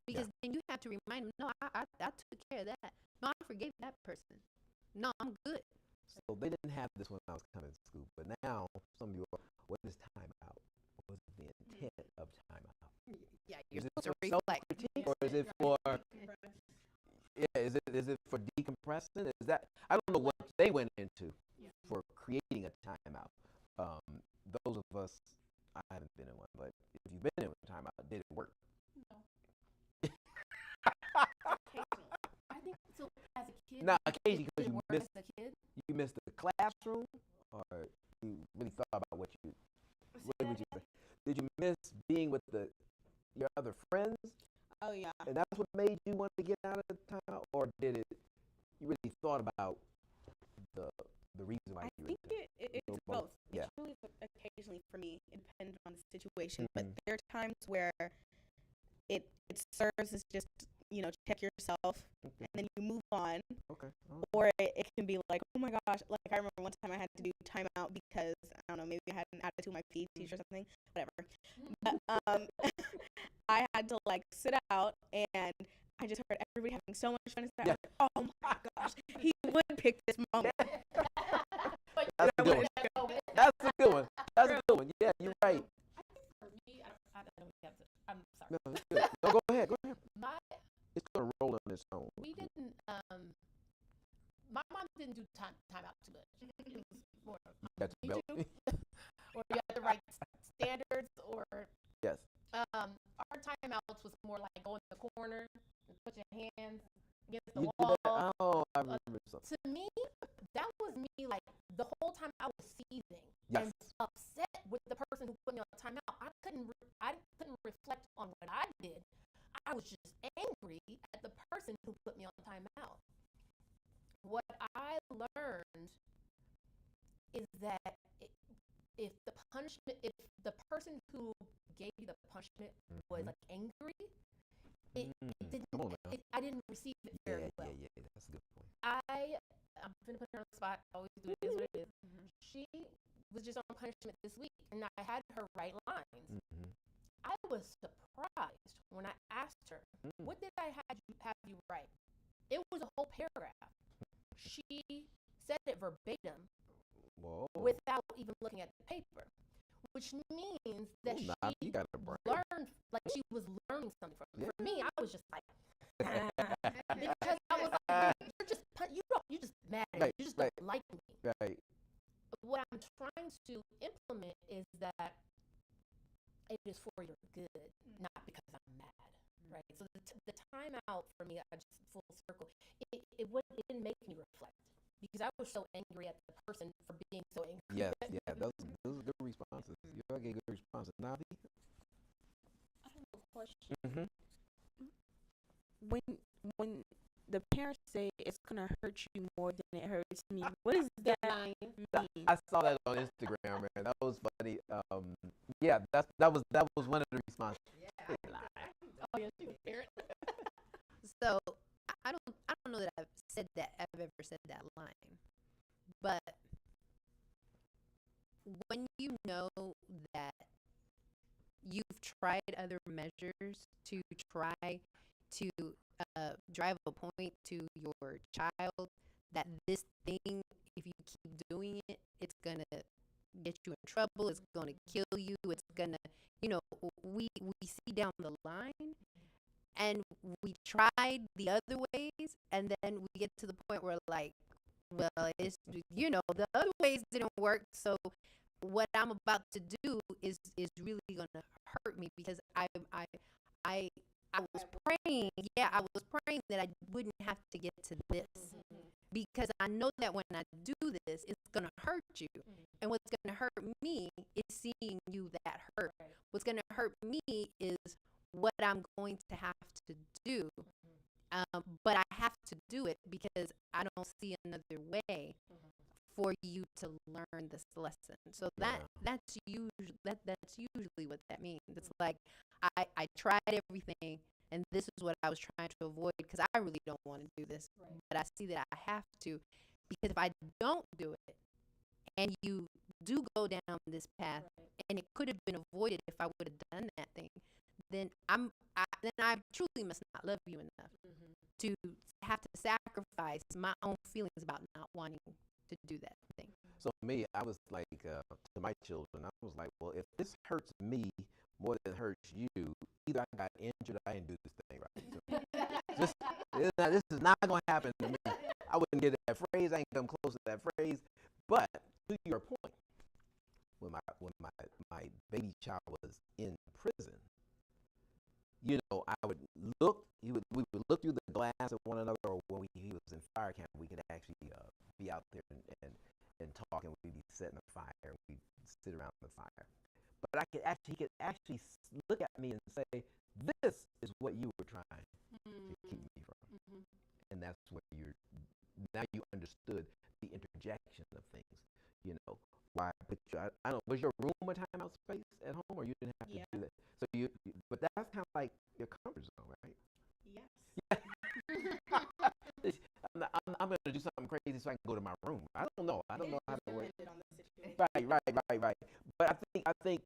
Because then you have to remind him, no, I took care of that. No, I forgave that person. No, I'm good. So they didn't have this when I was coming to school, but now some of you are, what is timeout? What is the intent of timeout? Yeah, Is you're it supposed for to reflect. self-critique, or is it for, is it for decompressing? Is that, I don't know what they went into for creating a timeout. Those of us, I haven't been in one, but if you've been in a timeout, did it work? I think so. As a kid, Now, occasionally, because it worked as a kid. you missed the classroom, or you really thought about what would you say? Did you miss being with your other friends, Oh yeah. and that's what made you want to get out of the timeout, or did it? You really thought about the reason why I you were think in it? it's both. Yeah. It's really occasionally for me. It depends on the situation, but there are times where it serves as just check yourself and then you move on. Okay. Or it can be like, oh my gosh, like I remember one time I had to do timeout because I don't know, maybe I had an attitude with my PE teacher or something, whatever. But I had to like sit out, and I just heard everybody having so much fun. And like, oh my gosh, he would pick this moment. That's a good one. That's a good one. That's a good one. Yeah, you're right. I think for me, I don't know if you have to, I'm sorry. No, it's good. No, go ahead. Go ahead. It's gonna roll on its own. We didn't. My mom didn't do timeout too much. It was more. That's You do, or you have the right standards, or Yes. Our timeouts was more like go in the corner and put your hands against the You wall. did that? Oh, I remember something. To me, that was me like the whole time I was seething Yes. and upset with the person who put me on timeout. I couldn't reflect on what I did. I was just angry at the person who put me on timeout. What I learned is that if the person who gave you the punishment was like angry, I didn't receive it very well. Yeah, that's a good point. I'm gonna put her on the spot. Always do it. Is what it is. She was just on punishment this week, and I had her write lines. I was surprised when I asked her, "What did I have you write?" It was a whole paragraph. She said it verbatim. Whoa. Without even looking at the paper, which means that you got a brain. learned, like she was learning something from me. Yeah. For me, I was just like, because I was like, you're just mad at me. You just don't like me. Right. What I'm trying to implement is that it is for your good, not because I'm mad, right? So the timeout for me, I just full circle, it didn't make me reflect. Because I was so angry at the person for being so angry. Yes, yeah, those are good responses. You all get good responses. Navi? I have a question. When the parents say it's gonna hurt you more than it hurts me, what does that mean? I saw that on Instagram, man. That was funny. Yeah, that was one of the responses. Yeah. Oh yeah, she was parent. So I don't know that I've ever said that line, but when you know that you've tried other measures to try to drive a point to your child that this thing, if you keep doing it, it's gonna get you in trouble, it's gonna kill you, it's gonna, we see down the line. And we tried the other ways, and then we get to the point where like, well, it's the other ways didn't work. So what I'm about to do is really gonna hurt me because I was praying. Yeah, I was praying that I wouldn't have to get to this because I know that when I do this, it's gonna hurt you. And what's gonna hurt me is seeing you that hurt. What's gonna hurt me is what I'm going to have to do, but I have to do it because I don't see another way for you to learn this lesson. So Yeah. that's usually what that means. It's like I tried everything, and this is what I was trying to avoid because I really don't want to do this, but I see that I have to, because if I don't do it, and you do go down this path, and it could have been avoided if I would have done that thing, then I truly must not love you enough to have to sacrifice my own feelings about not wanting to do that thing. So me, I was like to my children, I was like, well, if this hurts me more than it hurts you, either I got injured or I didn't do this thing right. This is not going to happen to me. I wouldn't get that phrase. I ain't come close to that phrase. But to your point, when my baby child was in prison, you know, we would look through the glass at one another, or when he was in fire camp, we could actually be out there and talk, and we'd be setting a fire, and we'd sit around the fire. But he could actually look at me and say, this is what you were trying to keep me from. And that's when now you understood the interjection of things, you know. Why I put you, I don't know, was your room a timeout space at home, or you didn't have to do that? So but that's kind of like your comfort zone, right? Yes. I'm going to do something crazy so I can go to my room. I don't know how to work. Right. But I think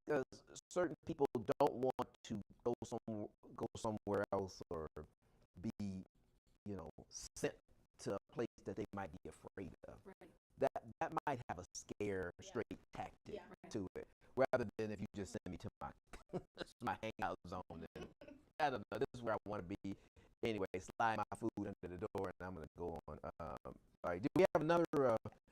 certain people don't want to go somewhere else, or be, you know, sent to a place that they might be afraid of. Right. That might have a scare straight tactic to it, rather than if you just send me to my hangout zone. And I don't know. This is where I want to be. Anyway, slide my food under the door, and I'm gonna go on. All right. Do we have another?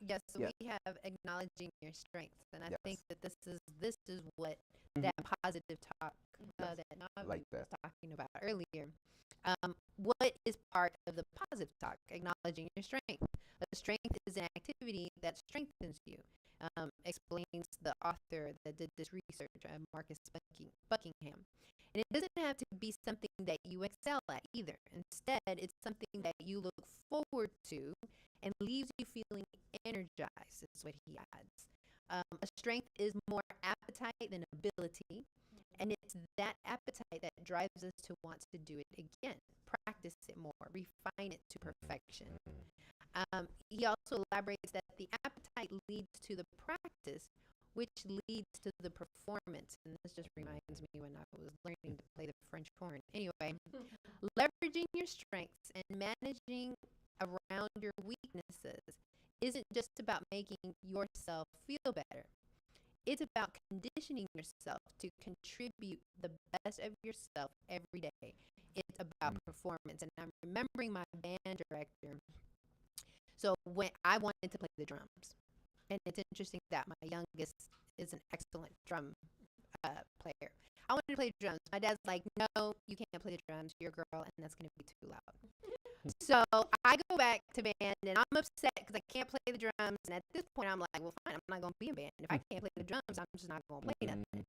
Yes. So we have acknowledging your strengths, and I think that this is what that positive talk that Navi was talking about earlier. What is part of the positive talk? Acknowledging your strength. A strength is an activity that strengthens you. Explains the author that did this research, Marcus Buckingham. And it doesn't have to be something that you excel at either. Instead, it's something that you look forward to and leaves you feeling energized, is what he adds. A strength is more appetite than ability. And it's that appetite that drives us to want to do it again, practice it more, refine it to perfection. He also elaborates that the appetite leads to the practice, which leads to the performance. And this just reminds me when I was learning to play the French horn. Anyway, leveraging your strengths and managing around your weaknesses isn't just about making yourself feel better. It's about conditioning yourself to contribute the best of yourself every day. It's about performance. And I'm remembering my band director. So when I wanted to play the drums, and it's interesting that my youngest is an excellent drum player. I wanted to play the drums. My dad's like, no, you can't play the drums. You're a girl, and that's going to be too loud. So I go back to band, and I'm upset because I can't play the drums. And at this point, I'm like, well, fine, I'm not going to be in band. If I can't play the drums, I'm just not going to play nothing.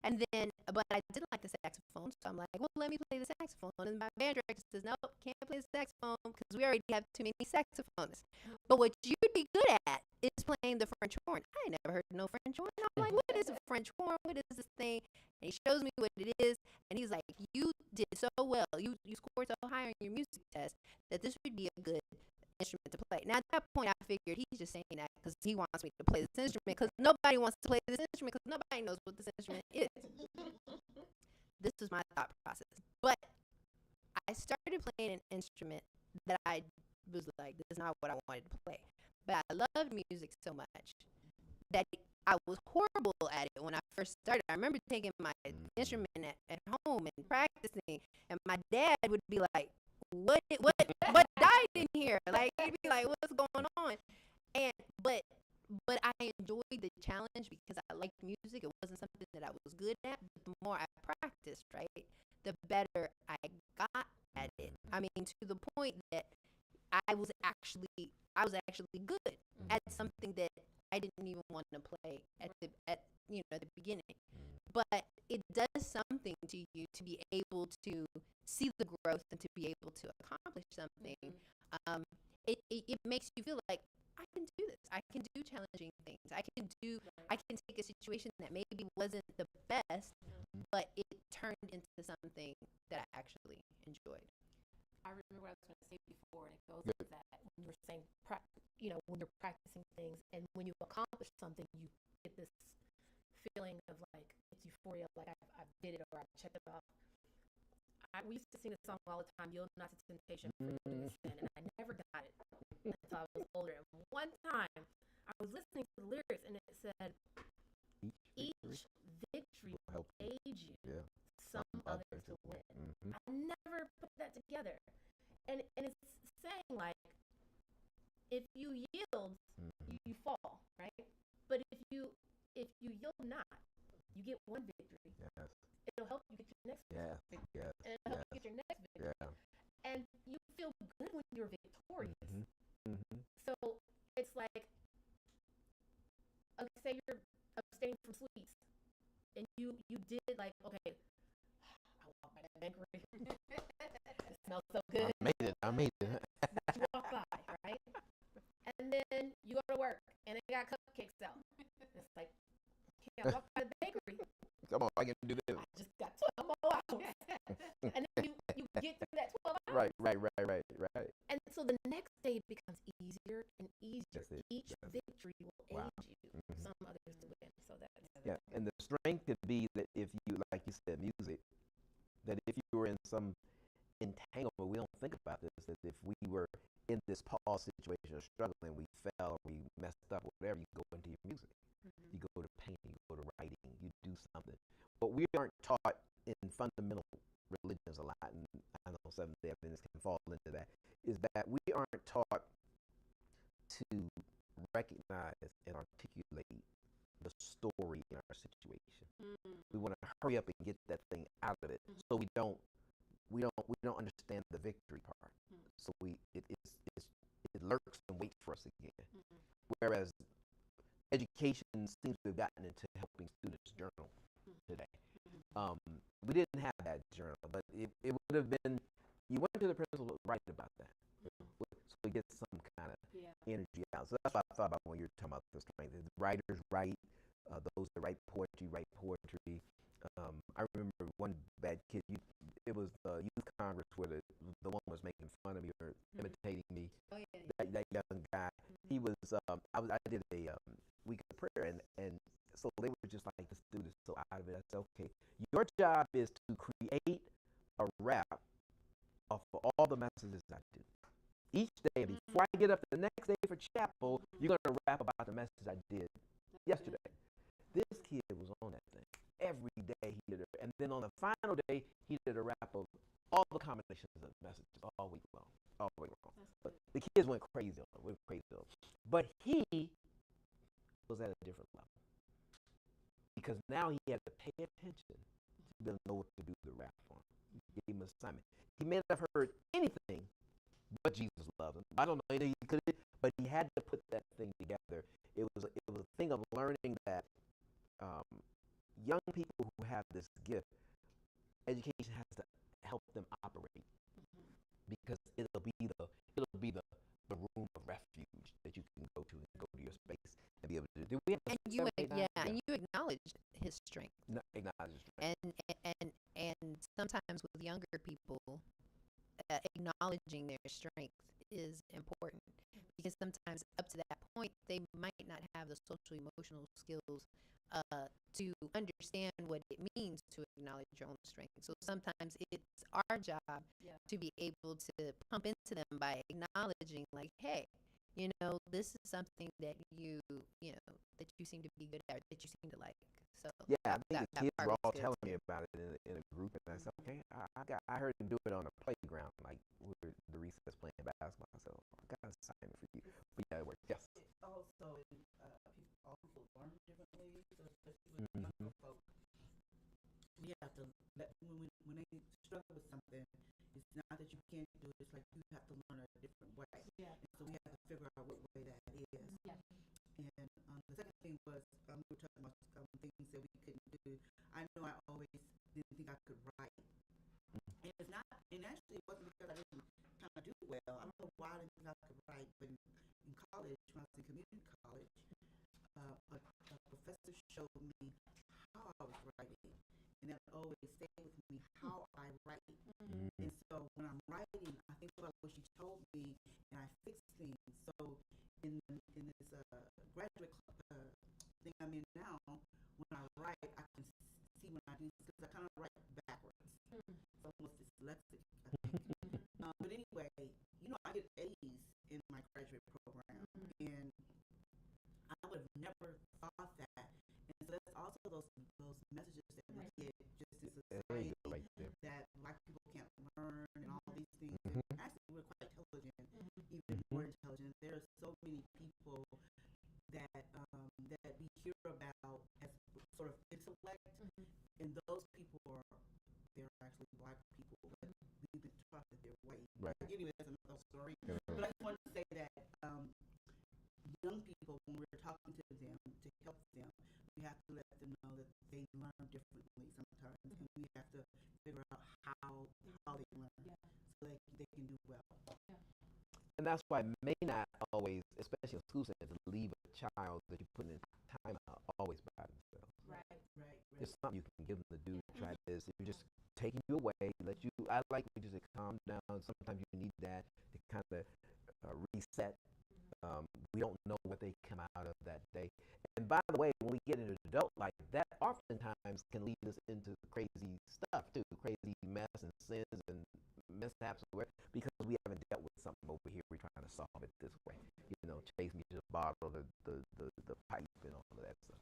And then, but I did like the saxophone, so I'm like, well, let me play the saxophone. And my band director says, no, can't play the saxophone because we already have too many saxophonists. But what you'd be good at is playing the French horn. I ain't never heard no French horn. I'm like, what is a French horn? What is this thing? And he shows me what it is, and he's like, you did so well. You scored so high on your music test that this would be a good instrument to play. Now, at that point, I figured he's just saying that because he wants me to play this instrument, because nobody wants to play this instrument, because nobody knows what this instrument is. This was my thought process. But I started playing an instrument that I was like, this is not what I wanted to play. But I loved music so much that I was horrible at it when I first started. I remember taking my instrument at home and practicing, and my dad would be like, what died in here? Like, he'd be like, what's going on? But I enjoyed the challenge because I liked music. It wasn't something that I was good at. But the more I practiced, right, the better I got at it. I mean, to the point that I was actually good at something that I didn't even want to play at the beginning. But it does something to you to be able to see the growth and to be able to accomplish something. It makes you feel like, I can do this. I can do challenging things. I can take a situation that maybe wasn't the best, but it turned into something that I actually enjoyed. I remember what I was going to say before, and it goes with that. When you were saying, when you're practicing things, and when you accomplish something, you get this feeling of like it's euphoria, like I did it or I checked it off. We used to sing a song all the time, "Yield Not to Temptation, for Sin," and I never got it until I was older. And one time, I was listening to the lyrics, and it said, "Each victory will aid you, some others to win." I never put that together, and it's saying like, if you yield, you fall, right? But if you yield not, you get one victory. Yes. It'll help you get your next victory. Yes. And it'll help you get your next victory. Yeah. And you feel good when you're victorious. So it's like, okay, say you're abstaining from sweets, and you did like, okay, I walk by that bakery. It smells so good. I made it. You walk by, right? And then you go to work, and they got cupcakes out. It's like, okay, I walk by the bakery. Come on, I can do this. I just got 12 more hours. And then you get through that 12 hours. Right. And so the next day becomes easier and easier. Each victory will aid you, some others to win. So that's and the strength could be that if you, like you said, music, that if you were in some entanglement, we don't think about this, that if we were in this pause situation or struggling, we fell, we messed up, whatever, you go into your music. You go to painting, you go to writing, you do something. What we aren't taught in fundamental religions a lot, and I know Seventh-day Adventists can fall into that, is that we aren't taught to recognize and articulate the story in our situation. We want to hurry up and get that thing out of it, so we don't understand the victory part. So it lurks and waits for us again. Whereas education seems to have gotten into helping students journal today. We didn't have that journal, but it would have been, you went to the principal, write about that. So we get some kind of energy out. So that's what I thought about when you were talking about the strength. The writers write, those that write poetry. I remember one bad kid, it was the youth congress where the one was making fun of me or imitating me. Oh, yeah. That young guy, he was, I did a week of prayer, and so they were just like, this dude is so out of it. I said, okay, your job is to create a rap of all the messages I do. Each day, before I get up the next day for chapel, you're going to rap about the message I did yesterday. This kid was on that thing. Every day he did it. And then on the final day, he did a rap of all the combinations of messages all week long. But the kids went crazy on it. But he was at a different level, because now he had to pay attention to be able to know what to do the rap on. He gave him an assignment. He may not have heard anything but Jesus loves him. I don't know, he could, but he had to put that thing together. It was a thing of learning that young people who have this gift, education has to help them operate, because it'll be the room of refuge that you can go to your space and be able to do. And you acknowledge his strength. Acknowledge his strength. And sometimes with younger people, acknowledging their strength is important, because sometimes up to that point they might not have the social emotional skills to understand what it means to acknowledge your own strength. So sometimes it's our job to be able to pump into them by acknowledging, like, hey, this is something that you seem to be good at, that you seem to like. So I think the kids were all telling me about it in a group, and I said, okay, I heard him do it on a playground, like where the recess playing basketball. I said, I got an assignment for you. But yeah, it worked. Yes. Also, all people learn differently, so especially with younger folk, we have to let when they struggle with something, it's not that you can't do it, it's like you have to learn a different way. And so we have to figure out what way that is. And the second thing was, we were talking about things that we couldn't do. I know I always didn't think I could write. And it's not, and actually it wasn't because I didn't kind of do well. I don't know why I didn't think I could write, but in college, when I was in community college, those messages that we get just in There society you go, right there. that black people can't learn and all these things. Mhm. Actually, we're quite intelligent, even more intelligent. There are so many people that we hear about as sort of intellect, and those people they're actually black people, but we've been taught that they're white. Right. Anyway, that's another story. Mhm. But I just wanted to say that young people, when we're talking to them to help them, we have to let them know that they learn differently sometimes, and we have to figure out how they learn so that they can do well. And that's why it may not always, especially in school settings, leave a child that you put in time out always by themselves. Right. There's something you can give them to do. Try this. If you're just taking you away, I like when you just say, calm down. Sometimes you need that to kind of reset. We don't know what they come out of that day. And by the way, when we get into adult life, that oftentimes can lead us into crazy stuff too, crazy mess and sins and mishaps because we haven't dealt with something over here. We're trying to solve it this way. Chase me to the bottle, the pipe, and all of that stuff.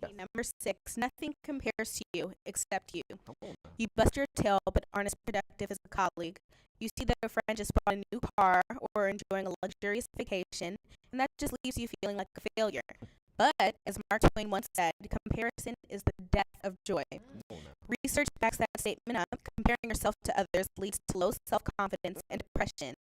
Okay, number 6, nothing compares to you except you. Come on now. You bust your tail but aren't as productive as a colleague. You see that a friend just bought a new car or enjoying a luxurious vacation, and that just leaves you feeling like a failure. But, as Mark Twain once said, comparison is the death of joy. Come on now. Research backs that statement up. Comparing yourself to others leads to low self-confidence and depression.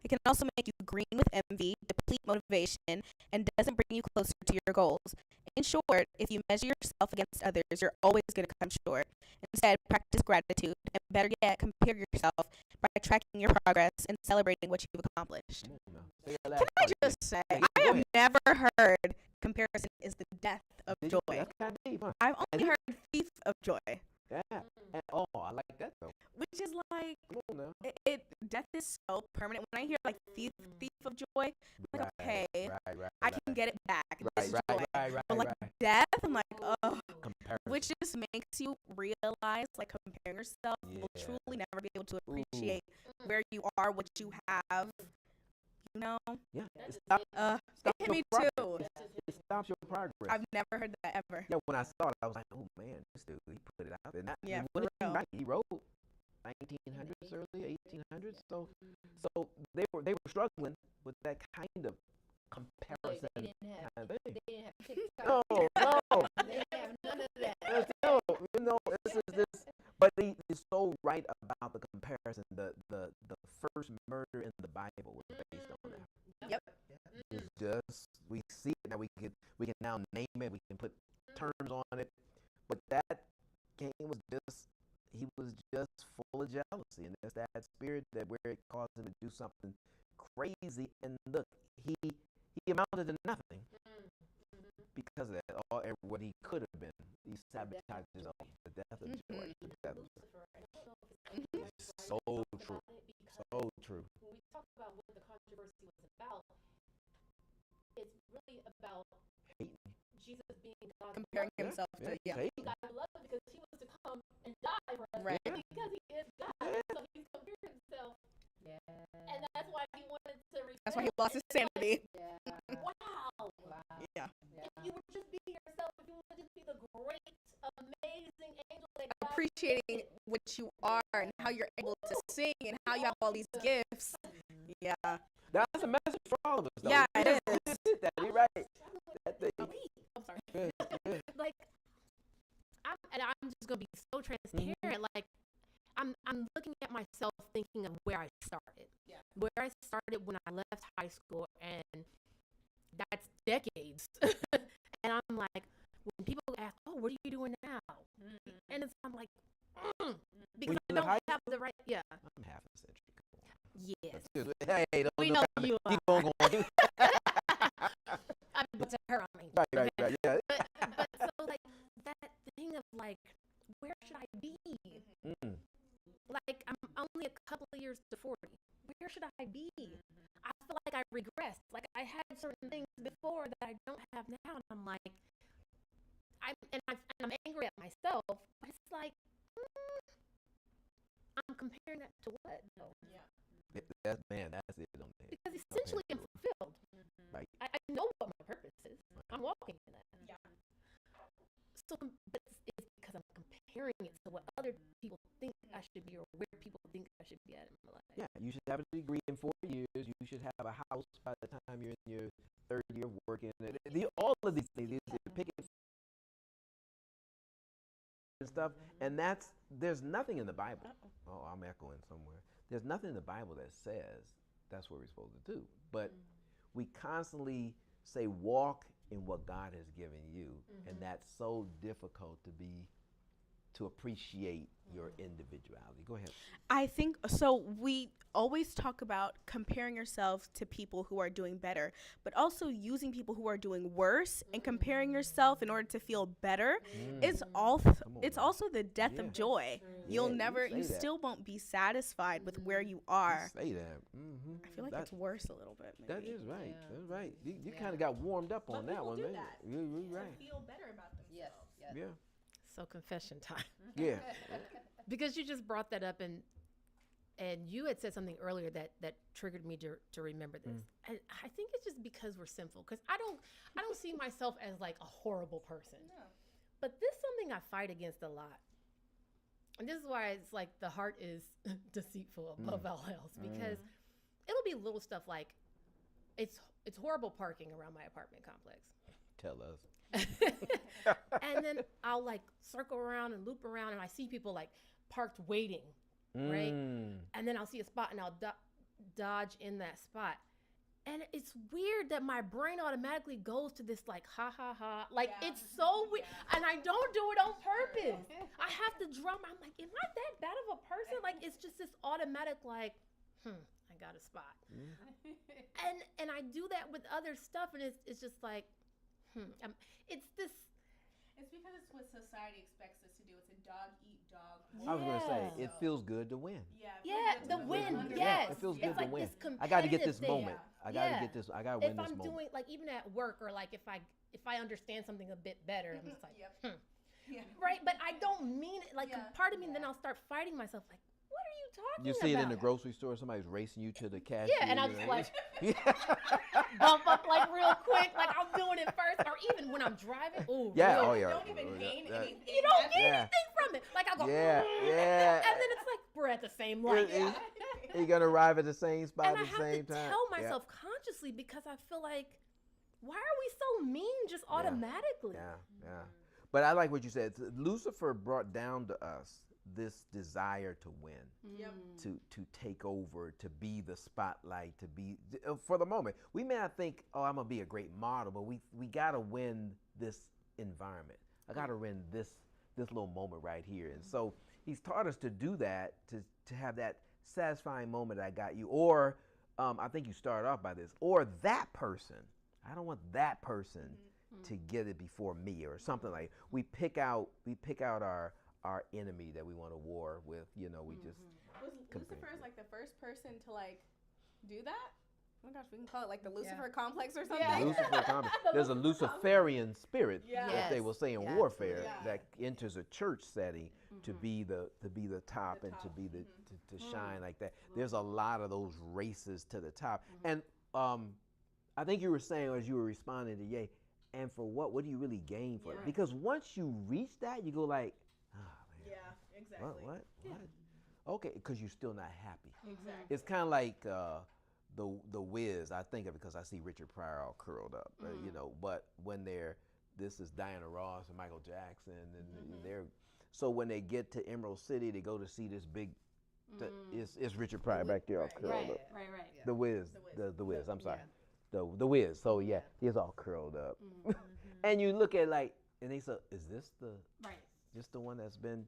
It can also make you green with envy, deplete motivation, and doesn't bring you closer to your goals. In short, if you measure yourself against others, you're always going to come short. Instead, practice gratitude, and better yet, compare yourself by tracking your progress and celebrating what you've accomplished. Come on now. Say that last Can I part. just say, Yeah, I go have ahead. never heard comparison is the death of Did you? joy. That's kind of deep, huh? I've And only heard thief of joy, Yeah. And, I like that though. which is like, Come on now. death is so permanent. When I hear like thief of joy, I'm like, okay, Right. I can get it back. This is joy. Right. But like death, I'm like, oh, Comparison. which just makes you realize like comparing yourself, you'll Yeah. truly never be able to appreciate where you are, what you have. Yeah. It stops It hit me your too. progress. It stops your progress. I've never heard that ever. Yeah, when I saw it, I was like, oh man, this dude, he put it out there. Yeah, And for when he real. right, he wrote 1900s, early 1800s. So they were struggling with that kind of comparison They didn't have, kind of thing. they didn't have TikTok. No. They didn't have none of that. No, this is this. But he is so right about the comparison. The first murder in the Bible was based on that. Yep. It's just we see it now. We can now name it. We can put terms on it. But that Cain was just full of jealousy, and there's that spirit that where it caused him to do something crazy. And look, he amounted to nothing because of that. What he could have been, he sabotaged his own. The death of joy. The death of joy. So true. So true. When we talk about what the controversy was about, it's really about Hating. Jesus being God. Comparing himself to Hating. God loved because he was to come and die for us. Right. Because he is God. So he's comparing himself. Yeah. And that's why he wanted to That's why he lost his sanity. Yeah. Wow. Wow. Yeah. Yeah. If you would just be yourself, if you would just be the great, amazing angel that God Appreciating what you are and how you're able to sing and how you have all these gifts. Yeah. That's a message for all of us, though. Yeah, it He is. did that. You're right. That thing. I'm sorry. Good. Like, I'm just gonna be so transparent. Like, I'm looking at myself, thinking of where I started. Yeah. Where I started when I left high school, and that's decades. And I'm like, when people ask, "Oh, what are you doing now?" And I'm like, because I you left don't high have the right. Yeah. I'm half a century. Come on. Yes. Hey, don't We no know comment. you Keep are. going. I put to her on me. Right. Yeah. But so like that thing of like, where should I be? Mm. Like, I'm only a couple of years to 40. Where should I be? I feel like I regressed. Like, I had certain things before that I don't have now. And I'm like, I'm angry at myself. But it's like, I'm comparing that to or where people think I should be at in my life. Yeah, you should have a degree in 4 years. You should have a house by the time you're in your third year of working. All of these things, picking and stuff, and there's nothing in the Bible. Oh, I'm echoing somewhere. There's nothing in the Bible that says that's what we're supposed to do. But we constantly say walk in what God has given you, and that's so difficult to appreciate your individuality. Go ahead. I think so. We always talk about comparing yourself to people who are doing better, but also using people who are doing worse and comparing yourself in order to feel better. It's also the death of joy. You still won't be satisfied with where you are. Say that. I feel like it's worse a little bit. Maybe. That is right. Yeah. That's right. You kind of got warmed up on that one. Do that. You're right. To feel better about themselves. Yes. Yeah. So confession time. Yeah. Because you just brought that up, and you had said something earlier that triggered me to remember this. And I think it's just because we're sinful. Because I don't see myself as like a horrible person. No. But this is something I fight against a lot. And this is why it's like the heart is deceitful above all else. Because it'll be little stuff like it's horrible parking around my apartment complex. Tell us. And then I'll like circle around and loop around, and I see people like parked waiting, right? And then I'll see a spot, and I'll dodge in that spot. And it's weird that my brain automatically goes to this like ha ha ha, like it's so weird, and I don't do it on purpose. I have to drum. I'm like, am I that bad of a person? Like it's just this automatic like, I got a spot, and I do that with other stuff, and it's just like. It's because it's what society expects us to do. It's a dog eat dog. I was going to say, it feels good to win. Yeah, the win. Yes, it feels good it's to like win. This I got to get this thing. moment. I got to get this. I got to win this moment. If I'm doing like even at work or like if I understand something a bit better, I'm just like, right. But I don't mean it. Like part of me, then I'll start fighting myself. Like, what are you talking about? You see it in the grocery store. Somebody's racing you to the cashier. Yeah, and I'm just like, bump up like real quick, like I'm doing it first, or even when I'm driving. Ooh, yeah, real, oh yeah. You don't even gain anything. You don't get anything from it. Like I go, yeah. And then it's like we're at the same light. You're gonna arrive at the same spot And at I the have same to time. tell myself consciously because I feel like, why are we so mean just automatically? Yeah. But I like what you said. Lucifer brought down to us this desire to win, to take over, to be the spotlight, to be for the moment. We may not think, oh, I'm gonna be a great model, but we gotta win this environment. I gotta win this little moment right here. And so he's taught us to do that, to have that satisfying moment I got you. Or I think you started off by this, or that person. I don't want that person to get it before me, or something like. We pick out our enemy that we want to war with. We just. Was Lucifer is like the first person to like do that? Oh my gosh, we can call it like the Lucifer complex or something. The Lucifer complex. There's a Luciferian spirit that they will say in warfare that enters a church setting to be the top and to be to shine like that. There's a lot of those races to the top, and I think you were saying as you were responding to Ye, and for what? What do you really gain for it? Because once you reach that, you go like, yeah, exactly. What? Okay, because you're still not happy. Exactly. It's kind of like the Wiz. I think of it because I see Richard Pryor all curled up, But when this is Diana Ross and Michael Jackson, and so when they get to Emerald City, they go to see this big. It's Richard Pryor back there all curled up. Right. The Wiz. The Wiz. I'm sorry. The Wiz. So he's all curled up, and you look at and they say, is this just the one that's been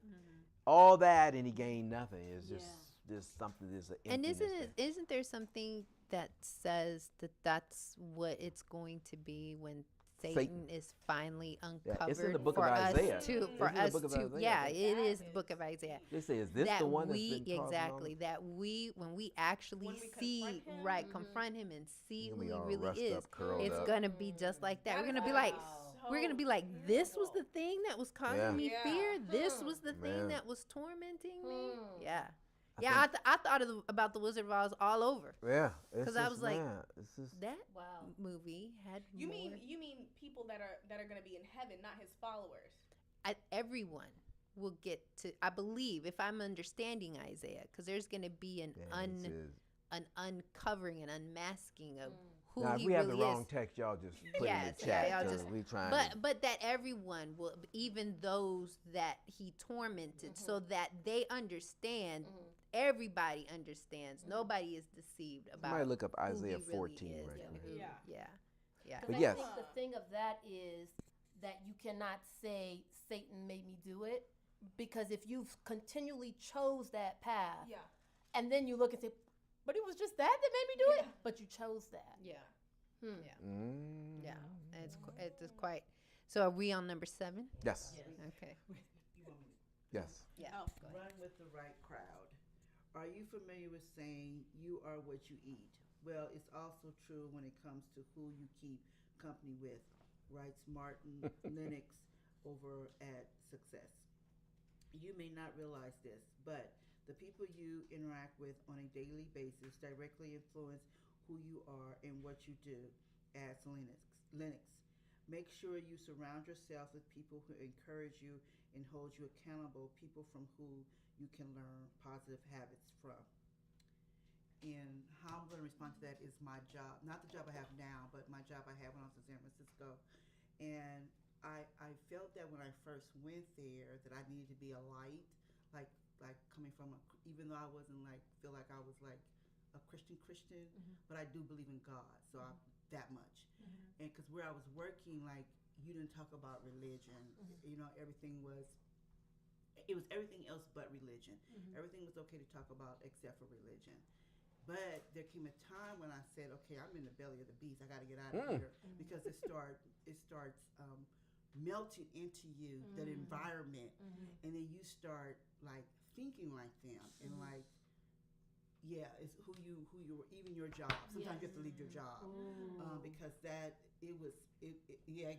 all that, and he gained nothing? It's just something. There's an emptiness. And isn't there something that says that that's what it's going to be when Satan is finally uncovered it's in the book for of us Isaiah. It is the book of Isaiah. They say, is this the one that's been exactly that when we actually see confront him and see who he really is, it's gonna be just like that. We're gonna be like, this was the thing that was causing me fear. This was the thing that was tormenting me. Yeah. I thought about the Wizard of Oz all over. Yeah, because I was like, that movie had. You mean people that are going to be in heaven, not his followers? Everyone will get to, I believe, if I'm understanding Isaiah, because there's going to be an uncovering and unmasking of who now, if he we have really the wrong is. text, y'all just put it in Yes, the chat. y'all 'cause just. we trying But that everyone will, even those that he tormented, so that they understand. Everybody understands. Nobody is deceived about. Somebody look up who Isaiah he 14 really is right and quick. who- Yeah. Yeah. But I yes. think the thing of that is that you cannot say Satan made me do it, because if you've continually chose that path, Yeah. and then you look and say, but it was just that made me do it, but you chose that. Yeah. Hmm. Yeah. And it's quite. So are we on number 7? Yes. Okay. You want me Yes. Yeah. Oh. Go to ahead. run with the right crowd? Are you familiar with saying you are what you eat? Well, it's also true when it comes to who you keep company with, writes Martin Lennox over at Success. You may not realize this, but the people you interact with on a daily basis directly influence who you are and what you do, adds Lennox. Make sure you surround yourself with people who encourage you and hold you accountable, people from who you can learn positive habits from. And how I'm going to respond to that is my job, not the job I have now, but my job I had when I was in San Francisco. And I felt that when I first went there that I needed to be a light, like coming from even though I wasn't feel like I was like a Christian, but I do believe in God, so that much. And because where I was working, you didn't talk about religion, everything was. It was everything else but religion. Everything was okay to talk about except for religion. But there came a time when I said, okay, I'm in the belly of the beast. I got to get out of here, because it starts melting into you, that environment, and then you start thinking like them, and it's who you were, even your job. Sometimes you have to leave your job, because it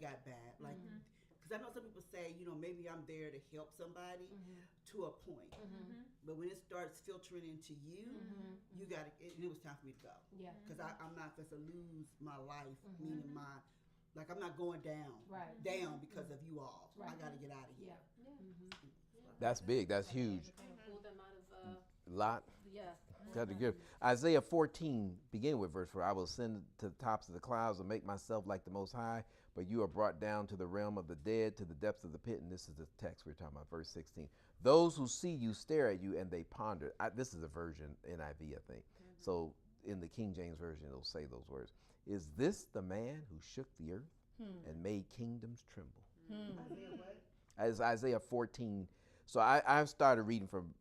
got bad. Because I know some people say, maybe I'm there to help somebody to a point, but when it starts filtering into you, you got to. It was time for me to go. Yeah. Because I'm not supposed to lose my life, meaning I'm not going down because of you all. Right. I got to get out of here. That's big. That's huge. Pull them out of Lot. Got to give. Isaiah 14, beginning with verse 4. I will ascend to the tops of the clouds and make myself like the Most High, but you are brought down to the realm of the dead, to the depths of the pit. And this is the text we're talking about, verse 16. Those who see you stare at you and they ponder. This is a version, NIV, I think. So in the King James Version, it'll say those words. Is this the man who shook the earth and made kingdoms tremble? Isaiah what? As Isaiah 14. So I started reading from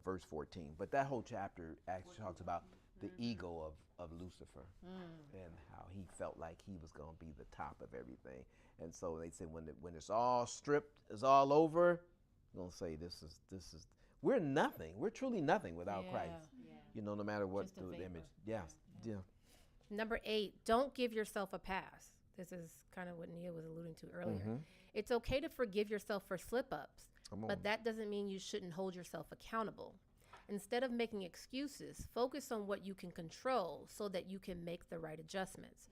verse 14, but that whole chapter actually talks about the ego of Lucifer and how he felt like he was going to be the top of everything. And so they say when it's all stripped, it's all over, I'm going to say this is we're nothing. We're truly nothing without Christ. No matter what Just a the vapor. image. Yes. Yeah. Number 8, don't give yourself a pass. This is kind of what Nia was alluding to earlier. It's okay to forgive yourself for slip-ups, but that doesn't mean you shouldn't hold yourself accountable. Instead of making excuses, focus on what you can control so that you can make the right adjustments.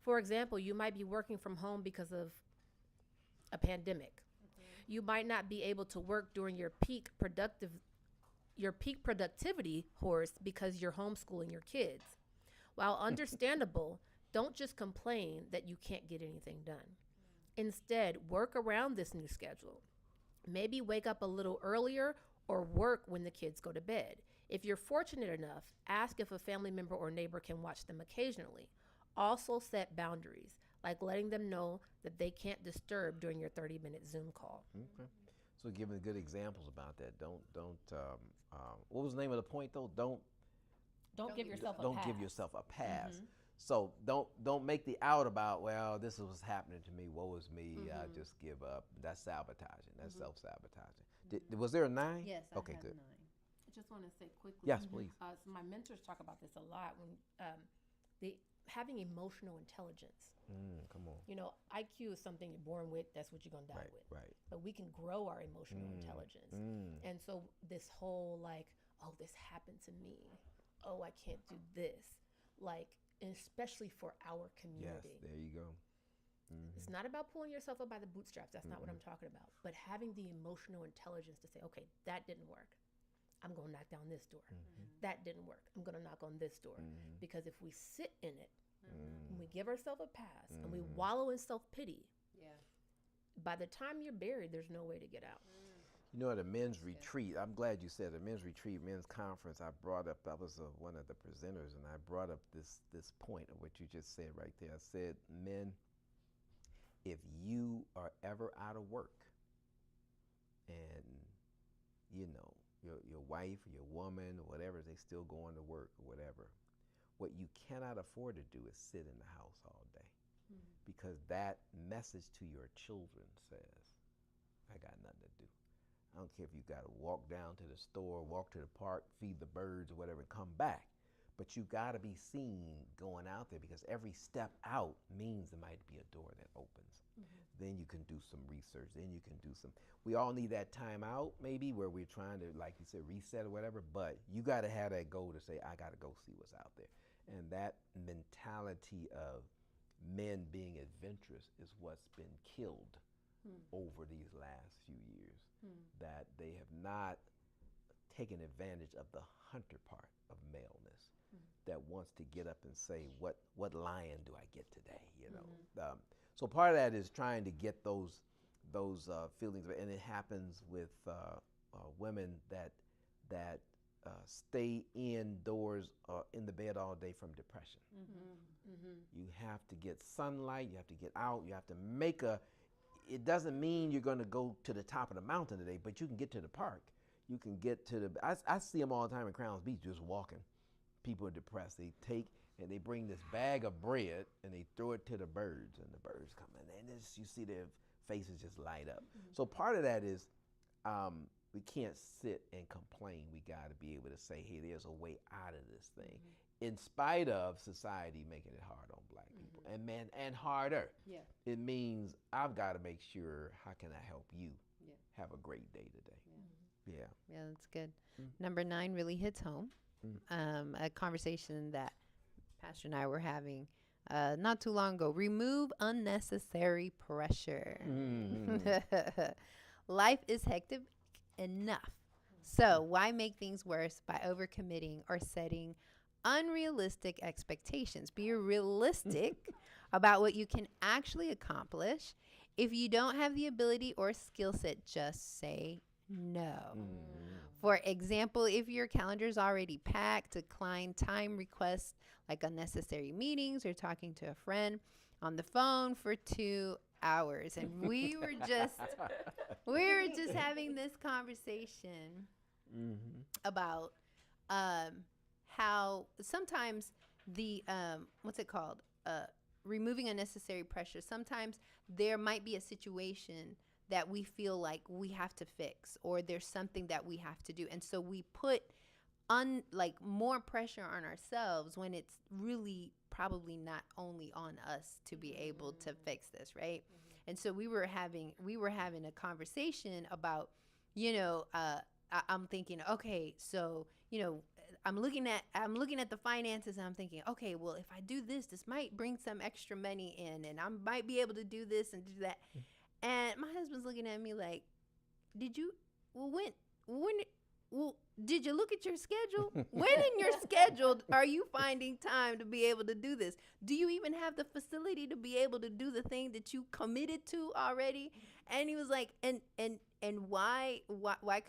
For example, you might be working from home because of a pandemic. You might not be able to work during your peak productivity horse because you're homeschooling your kids. While understandable, don't just complain that you can't get anything done. Instead, work around this new schedule. Maybe wake up a little earlier or work when the kids go to bed. If you're fortunate enough, ask if a family member or neighbor can watch them occasionally. Also set boundaries, like letting them know that they can't disturb during your 30-minute Zoom call. Okay. So giving good examples about that. Don't what was the name of the point though? Don't Give yourself a don't pass. give yourself a pass. So don't make the out about, well, this is what's happening to me. Woe is me. I just give up. That's sabotaging. That's self-sabotaging. Was there a 9? Yes. Okay, good. 9. I just want to say quickly. Yes, please. So my mentors talk about this a lot when having emotional intelligence. Come on. IQ is something you're born with. That's what you're gonna die with. Right. But we can grow our emotional intelligence. And so this whole oh, this happened to me. Oh, I can't do this. Especially for our community. Yes, there you go. It's not about pulling yourself up by the bootstraps. That's not what I'm talking about. But having the emotional intelligence to say, okay, that didn't work. I'm going to knock down this door. That didn't work. I'm going to knock on this door. Because if we sit in it and we give ourselves a pass and we wallow in self-pity, by the time you're buried, there's no way to get out. You know, at a men's retreat, I'm glad you said a men's retreat, men's conference, I brought up, I was one of the presenters, and I brought up this point of what you just said right there. I said, men, if you are ever out of work and, you know, your wife or your woman or whatever, they still going to work or whatever, what you cannot afford to do is sit in the house all day. Because that message to your children says, I got nothing to do. I don't care if you got to walk down to the store, walk to the park, feed the birds or whatever, and come back. But you got to be seen going out there, because every step out means there might be a door that opens. Then you can do some research. Then you can do some. We all need that time out, maybe, where we're trying to, like you said, reset or whatever. But you got to have that goal to say, I got to go see what's out there. And that mentality of men being adventurous is what's been killed over these last few years. That they have not taken advantage of the hunter part of maleness, that wants to get up and say, what lion do I get today? You know, so part of that is trying to get those feelings, and it happens with women that stay indoors in the bed all day from depression. You have to get sunlight. You have to get out. You have to make it doesn't mean you're going to go to the top of the mountain today, but you can get to the park. You can get to I see them all the time in Crowns Beach just walking. People are depressed. They take and they bring this bag of bread and they throw it to the birds, and the birds come in, and you see their faces just light up. So part of that is we can't sit and complain. We got to be able to say, hey, there's a way out of this thing, in spite of society making it hard on black people and men, and harder. It means I've got to make sure, how can I help you have a great day today? Yeah, that's good. Number 9 really hits home. A conversation that Pastor and I were having not too long ago. Remove unnecessary pressure. Life is hectic enough. So why make things worse by overcommitting or setting unrealistic expectations? Be realistic about what you can actually accomplish. If you don't have the ability or skill set, just say no. For example, if your calendar is already packed, decline time requests like unnecessary meetings or talking to a friend on the phone for 2 hours. And we were just having this conversation about how sometimes the removing unnecessary pressure. Sometimes there might be a situation that we feel like we have to fix, or there's something that we have to do, and so we put more pressure on ourselves when it's really probably not only on us to be able to fix this, right? And so we were having a conversation about, I'm thinking, okay, so I'm looking at the finances, and I'm thinking, okay, well, if I do this might bring some extra money in, and I might be able to do this and do that. And my husband's looking at me like, did you look at your schedule? When in your schedule are you finding time to be able to do this? Do you even have the facility to be able to do the thing that you committed to already? And he was like, and why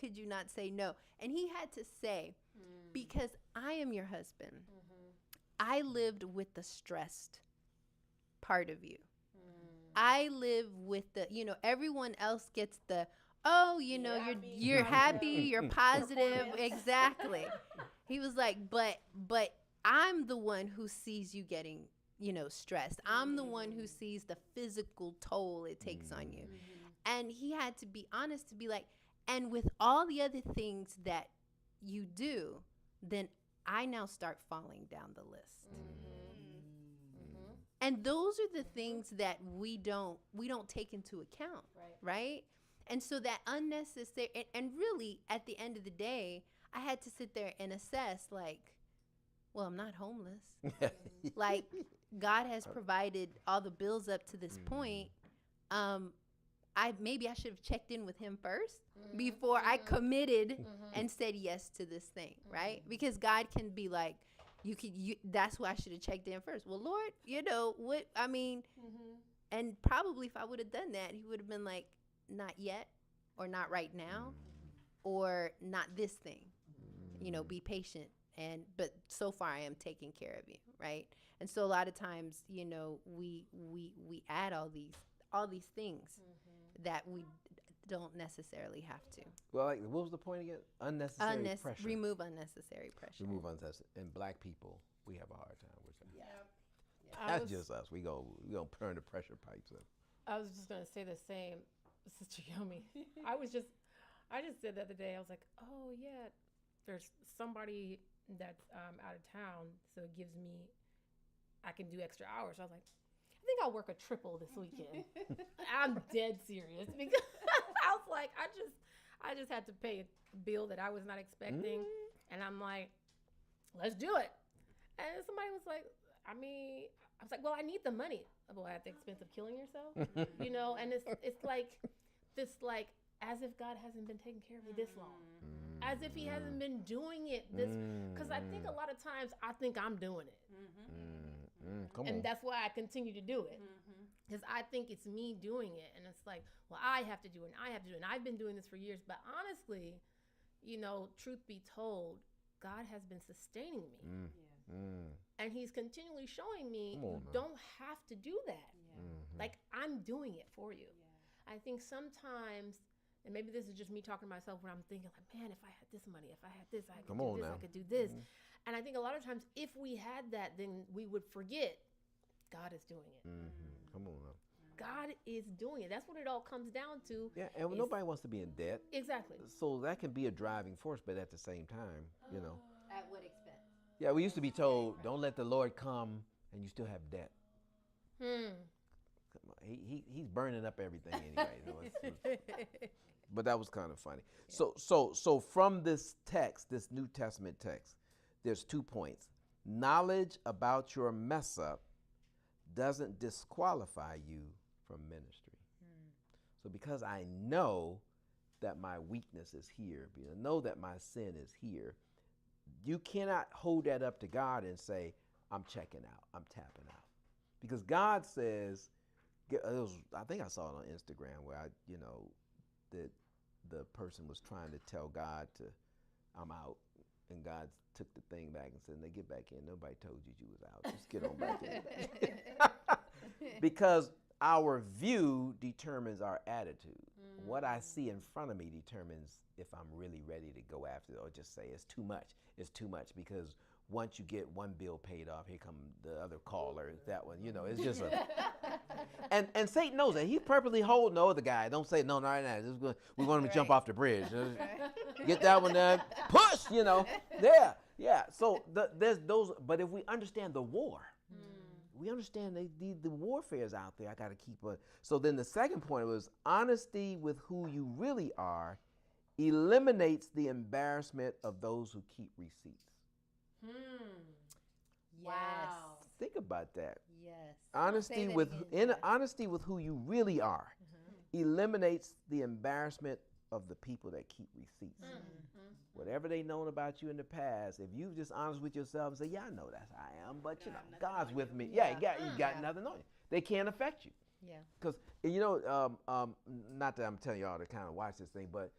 could you not say no? And he had to say, because I am your husband. I lived with the stressed part of you. I live with the, everyone else gets the, you're happy, you're positive. Exactly. He was like, but I'm the one who sees you getting, stressed. I'm the one who sees the physical toll it takes on you. And he had to be honest to be like, and with all the other things that you do, then I now start falling down the list. And those are the things that we don't take into account, right? And so that unnecessary, and really at the end of the day, I had to sit there and assess, like, well, I'm not homeless. Like, God has provided all the bills up to this point. Maybe I should have checked in with him first before I committed and said yes to this thing, right? Because God can be like, that's why I should have checked in first. Well, Lord, what I mean, and probably if I would have done that, he would have been like, not yet, or not right now, or not this thing. Be patient. But so far I am taking care of you, right? And so a lot of times, we add all these things that we don't necessarily have to. Well, like, what was the point again? Unnecessary pressure. Remove unnecessary pressure. Remove unnecessary. And black people, we have a hard time with that. Yeah. That's just us. We gonna turn the pressure pipes up. I was just gonna say the same, Sister Yomi. I just said the other day, I was like, oh yeah, there's somebody that's out of town, so it gives me, I can do extra hours. I was like, I think I'll work a triple this weekend. I'm dead serious, because I was like, I just had to pay a bill that I was not expecting, and I'm like, let's do it. And somebody was like, I was like, well, I need the money. Well, at the expense of killing yourself, and it's like this, like, as if God hasn't been taking care of me this long, as if he hasn't been doing it this, because I think a lot of times I think I'm doing it. And that's why I continue to do it, because I think it's me doing it, and it's like, well, I have to do it, and I have to do it, and I've been doing this for years. But honestly, truth be told, God has been sustaining me, and he's continually showing me you don't have to do that. Like, I'm doing it for you. I think sometimes, and maybe this is just me talking to myself, when I'm thinking like, man, if I had this money, if I had this, I could do this, I could do this. And I think a lot of times, if we had that, then we would forget God is doing it. Come on now. God is doing it. That's what it all comes down to. Yeah, and nobody wants to be in debt. Exactly. So that can be a driving force, but at the same time, At what expense? Yeah, we used to be told, don't let the Lord come and you still have debt. Come on, he's burning up everything anyway. But that was kind of funny. So from this text, this New Testament text, there's 2 points. Knowledge about your mess up doesn't disqualify you from ministry. So because I know that my weakness is here, I know that my sin is here, you cannot hold that up to God and say, I'm checking out, I'm tapping out. Because God says, I think I saw it on Instagram where that the person was trying to tell God I'm out, and God took the thing back and said, "They get back in. Nobody told you was out. Just get on back in." Because our view determines our attitude. What I see in front of me determines if I'm really ready to go after it, or just say it's too much. It's too much, because once you get one bill paid off, here come the other caller. That one, it's just and Satan knows that. He's purposely holding the other guy. Don't say no, not right now. We're going to jump off the bridge. Get that one done. Push, yeah. So there's those. But if we understand the war, we understand the warfare is out there. I got to keep it. So then the second point was honesty with who you really are eliminates the embarrassment of those who keep receipts. Yes. Wow. Think about that. Yes. Honesty honesty with who you really are eliminates the embarrassment of the people that keep receipts. Whatever they known about you in the past, if you just honest with yourself and say, yeah, I know that's how I am, but God's with me. Yeah, you got nothing on you. They can't affect you. Yeah. Because not that I'm telling y'all to kind of watch this thing, but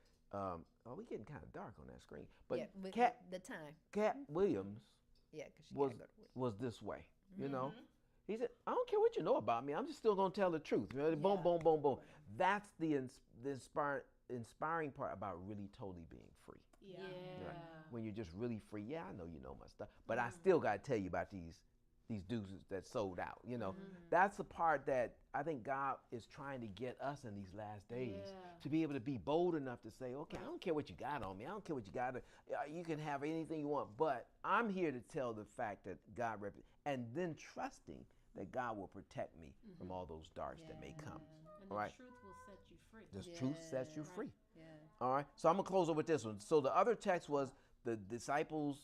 we getting kind of dark on that screen. But yeah, the time. Cat Williams was this way, He said, I don't care what you know about me. I'm just still going to tell the truth. Boom, boom, boom, boom. That's the inspiring part about really totally being free. Yeah. When you're just really free. Yeah, I know you know my stuff, but I still got to tell you about these dudes that sold out. That's the part that I think God is trying to get us in these last days to be able to be bold enough to say, okay, I don't care what you got on me. I don't care what you got. You can have anything you want, but I'm here to tell the fact that God and then trusting that God will protect me from all those darts that may come. And all right. The truth will set you free. The truth sets you free. Yeah. All right. So I'm going to close up with this one. So the other text was the disciples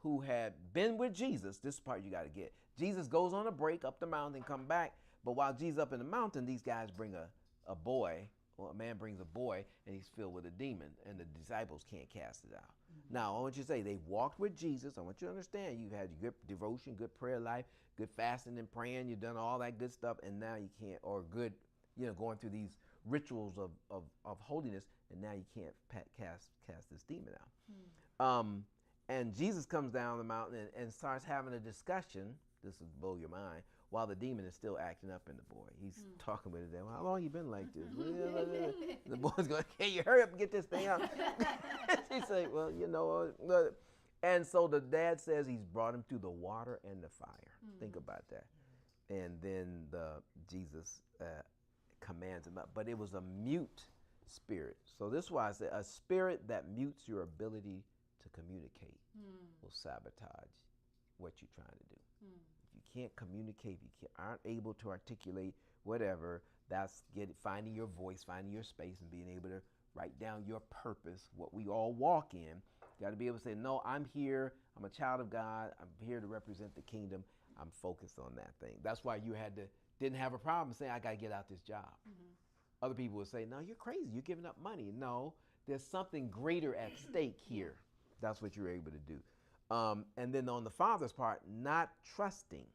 who had been with Jesus. This part you got to get. Jesus goes on a break up the mountain, come back. But while Jesus up in the mountain, these guys bring a boy, or a man brings a boy, and he's filled with a demon, and the disciples can't cast it out. Now, I want you to say they walked with Jesus. I want you to understand you've had good devotion, good prayer life, good fasting and praying. You've done all that good stuff, and now you can't, or good, going through these rituals of holiness, and now you can't cast this demon out. And Jesus comes down the mountain and starts having a discussion. This will blow your mind. While the demon is still acting up in the boy, he's talking with him. How long you been like this? The boy's going, "Hey, you hurry up and get this thing out." He say, "Well, and so the dad says he's brought him through the water and the fire. Think about that. And then Jesus commands him up. But it was a mute spirit. So this is why I say a spirit that mutes your ability to communicate will sabotage what you're trying to do. If you can't communicate, if you aren't able to articulate whatever, that's finding your voice, finding your space, and being able to write down your purpose, what we all walk in. You got to be able to say, no, I'm here. I'm a child of God. I'm here to represent the kingdom. I'm focused on that thing. That's why you didn't have a problem saying, I got to get out this job. Other people would say, no, you're crazy. You're giving up money. No, there's something greater at stake here. That's what you're able to do. And then on the Father's part, not trusting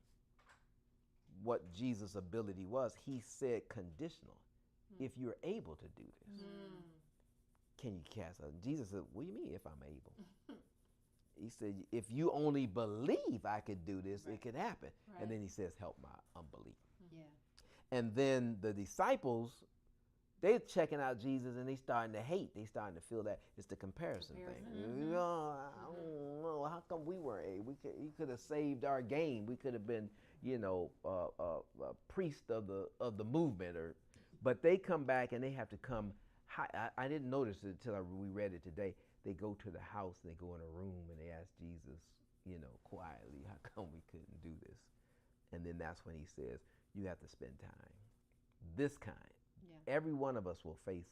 what Jesus' ability was, he said conditional. If you're able to do this, can you cast out? Jesus said, what do you mean if I'm able? He said, if you only believe I could do this, it could happen. Right. And then he says, help my unbelief. Yeah. And then the disciples, they're checking out Jesus and they starting to hate. They starting to feel that it's the comparison thing. I don't know. How come we weren't able? He could have saved our game. We could have been, a priest of the movement. But they come back and they have to come. I didn't notice it until we read it today. They go to the house and they go in a room and they ask Jesus, quietly, how come we couldn't do this? And then that's when he says, you have to spend time. This kind. Yeah. Every one of us will face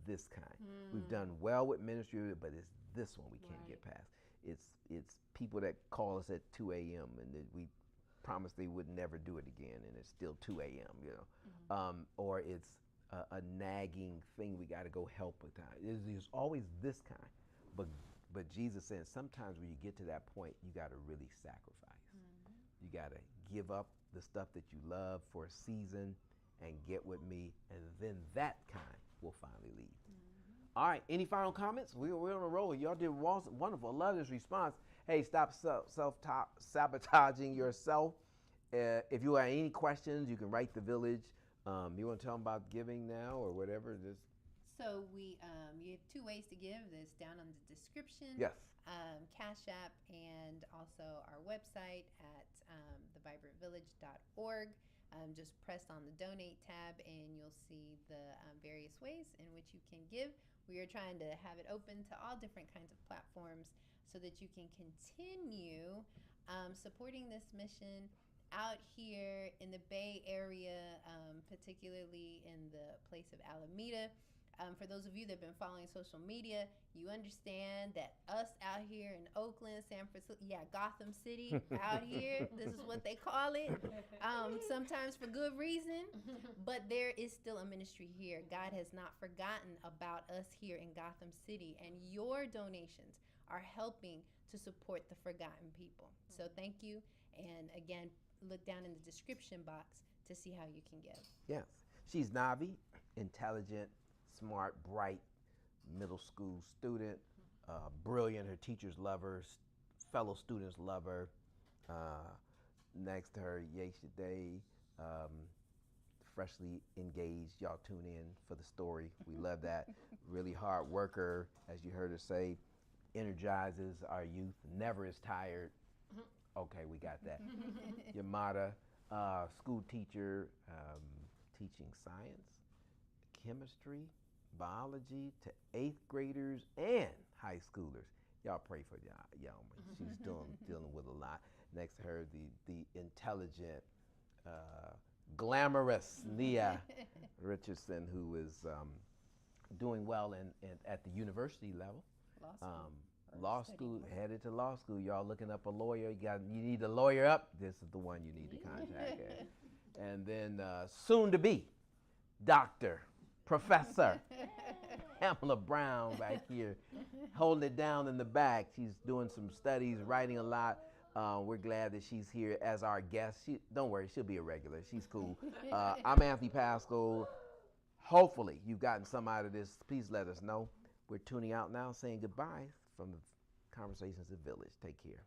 this kind. We've done well with ministry, but it's this one we can't get past. It's people that call us at 2 a.m. and that we promised they would never do it again, and it's still 2 a.m. Or it's a nagging thing we got to go help with. There's always this kind. But Jesus said sometimes when you get to that point, you got to really sacrifice. You got to give up the stuff that you love for a season and get with me, and then that kind will finally leave. All right, any final comments? We're on a roll. Y'all did wonderful. I love this response. Hey, stop self-sabotaging yourself. If you have any questions, you can write the village. You want to tell them about giving now or whatever? So you have two ways to give. This down on the description. Yes. CashApp and also our website at thevibrantVillage.org. Just press on the donate tab and you'll see the various ways in which you can give. We are trying to have it open to all different kinds of platforms so that you can continue supporting this mission out here in the Bay Area, particularly in the place of Alameda. For those of you that have been following social media, you understand that us out here in Oakland, San Francisco, Gotham City out here, this is what they call it, sometimes for good reason, but there is still a ministry here. God has not forgotten about us here in Gotham City, and your donations are helping to support the forgotten people. So thank you, and again, look down in the description box to see how you can give. Yes. She's Navi, intelligent, smart, bright, middle school student, brilliant. Her teachers love her, fellow students love her. Next to her, Yeisha Day, freshly engaged. Y'all tune in for the story. We love that. Really hard worker, as you heard her say, energizes our youth, never is tired. Okay, we got that. Yamada, school teacher, teaching science, chemistry, biology to 8th graders and high schoolers. Y'all pray for y'all. She's dealing with a lot. Next to her, the intelligent, glamorous Nia Richardson, who is doing well at the university level. law school, headed to law school. Y'all looking up a lawyer. You need a lawyer up. This is the one you need to contact. And then soon to be, Doctor, Professor Pamela Brown back here, holding it down in the back. She's doing some studies, writing a lot. We're glad that she's here as our guest. Don't worry, she'll be a regular. She's cool. I'm Anthony Pascal. Hopefully you've gotten some out of this. Please let us know. We're tuning out now, saying goodbye from the Conversations at Village. Take care.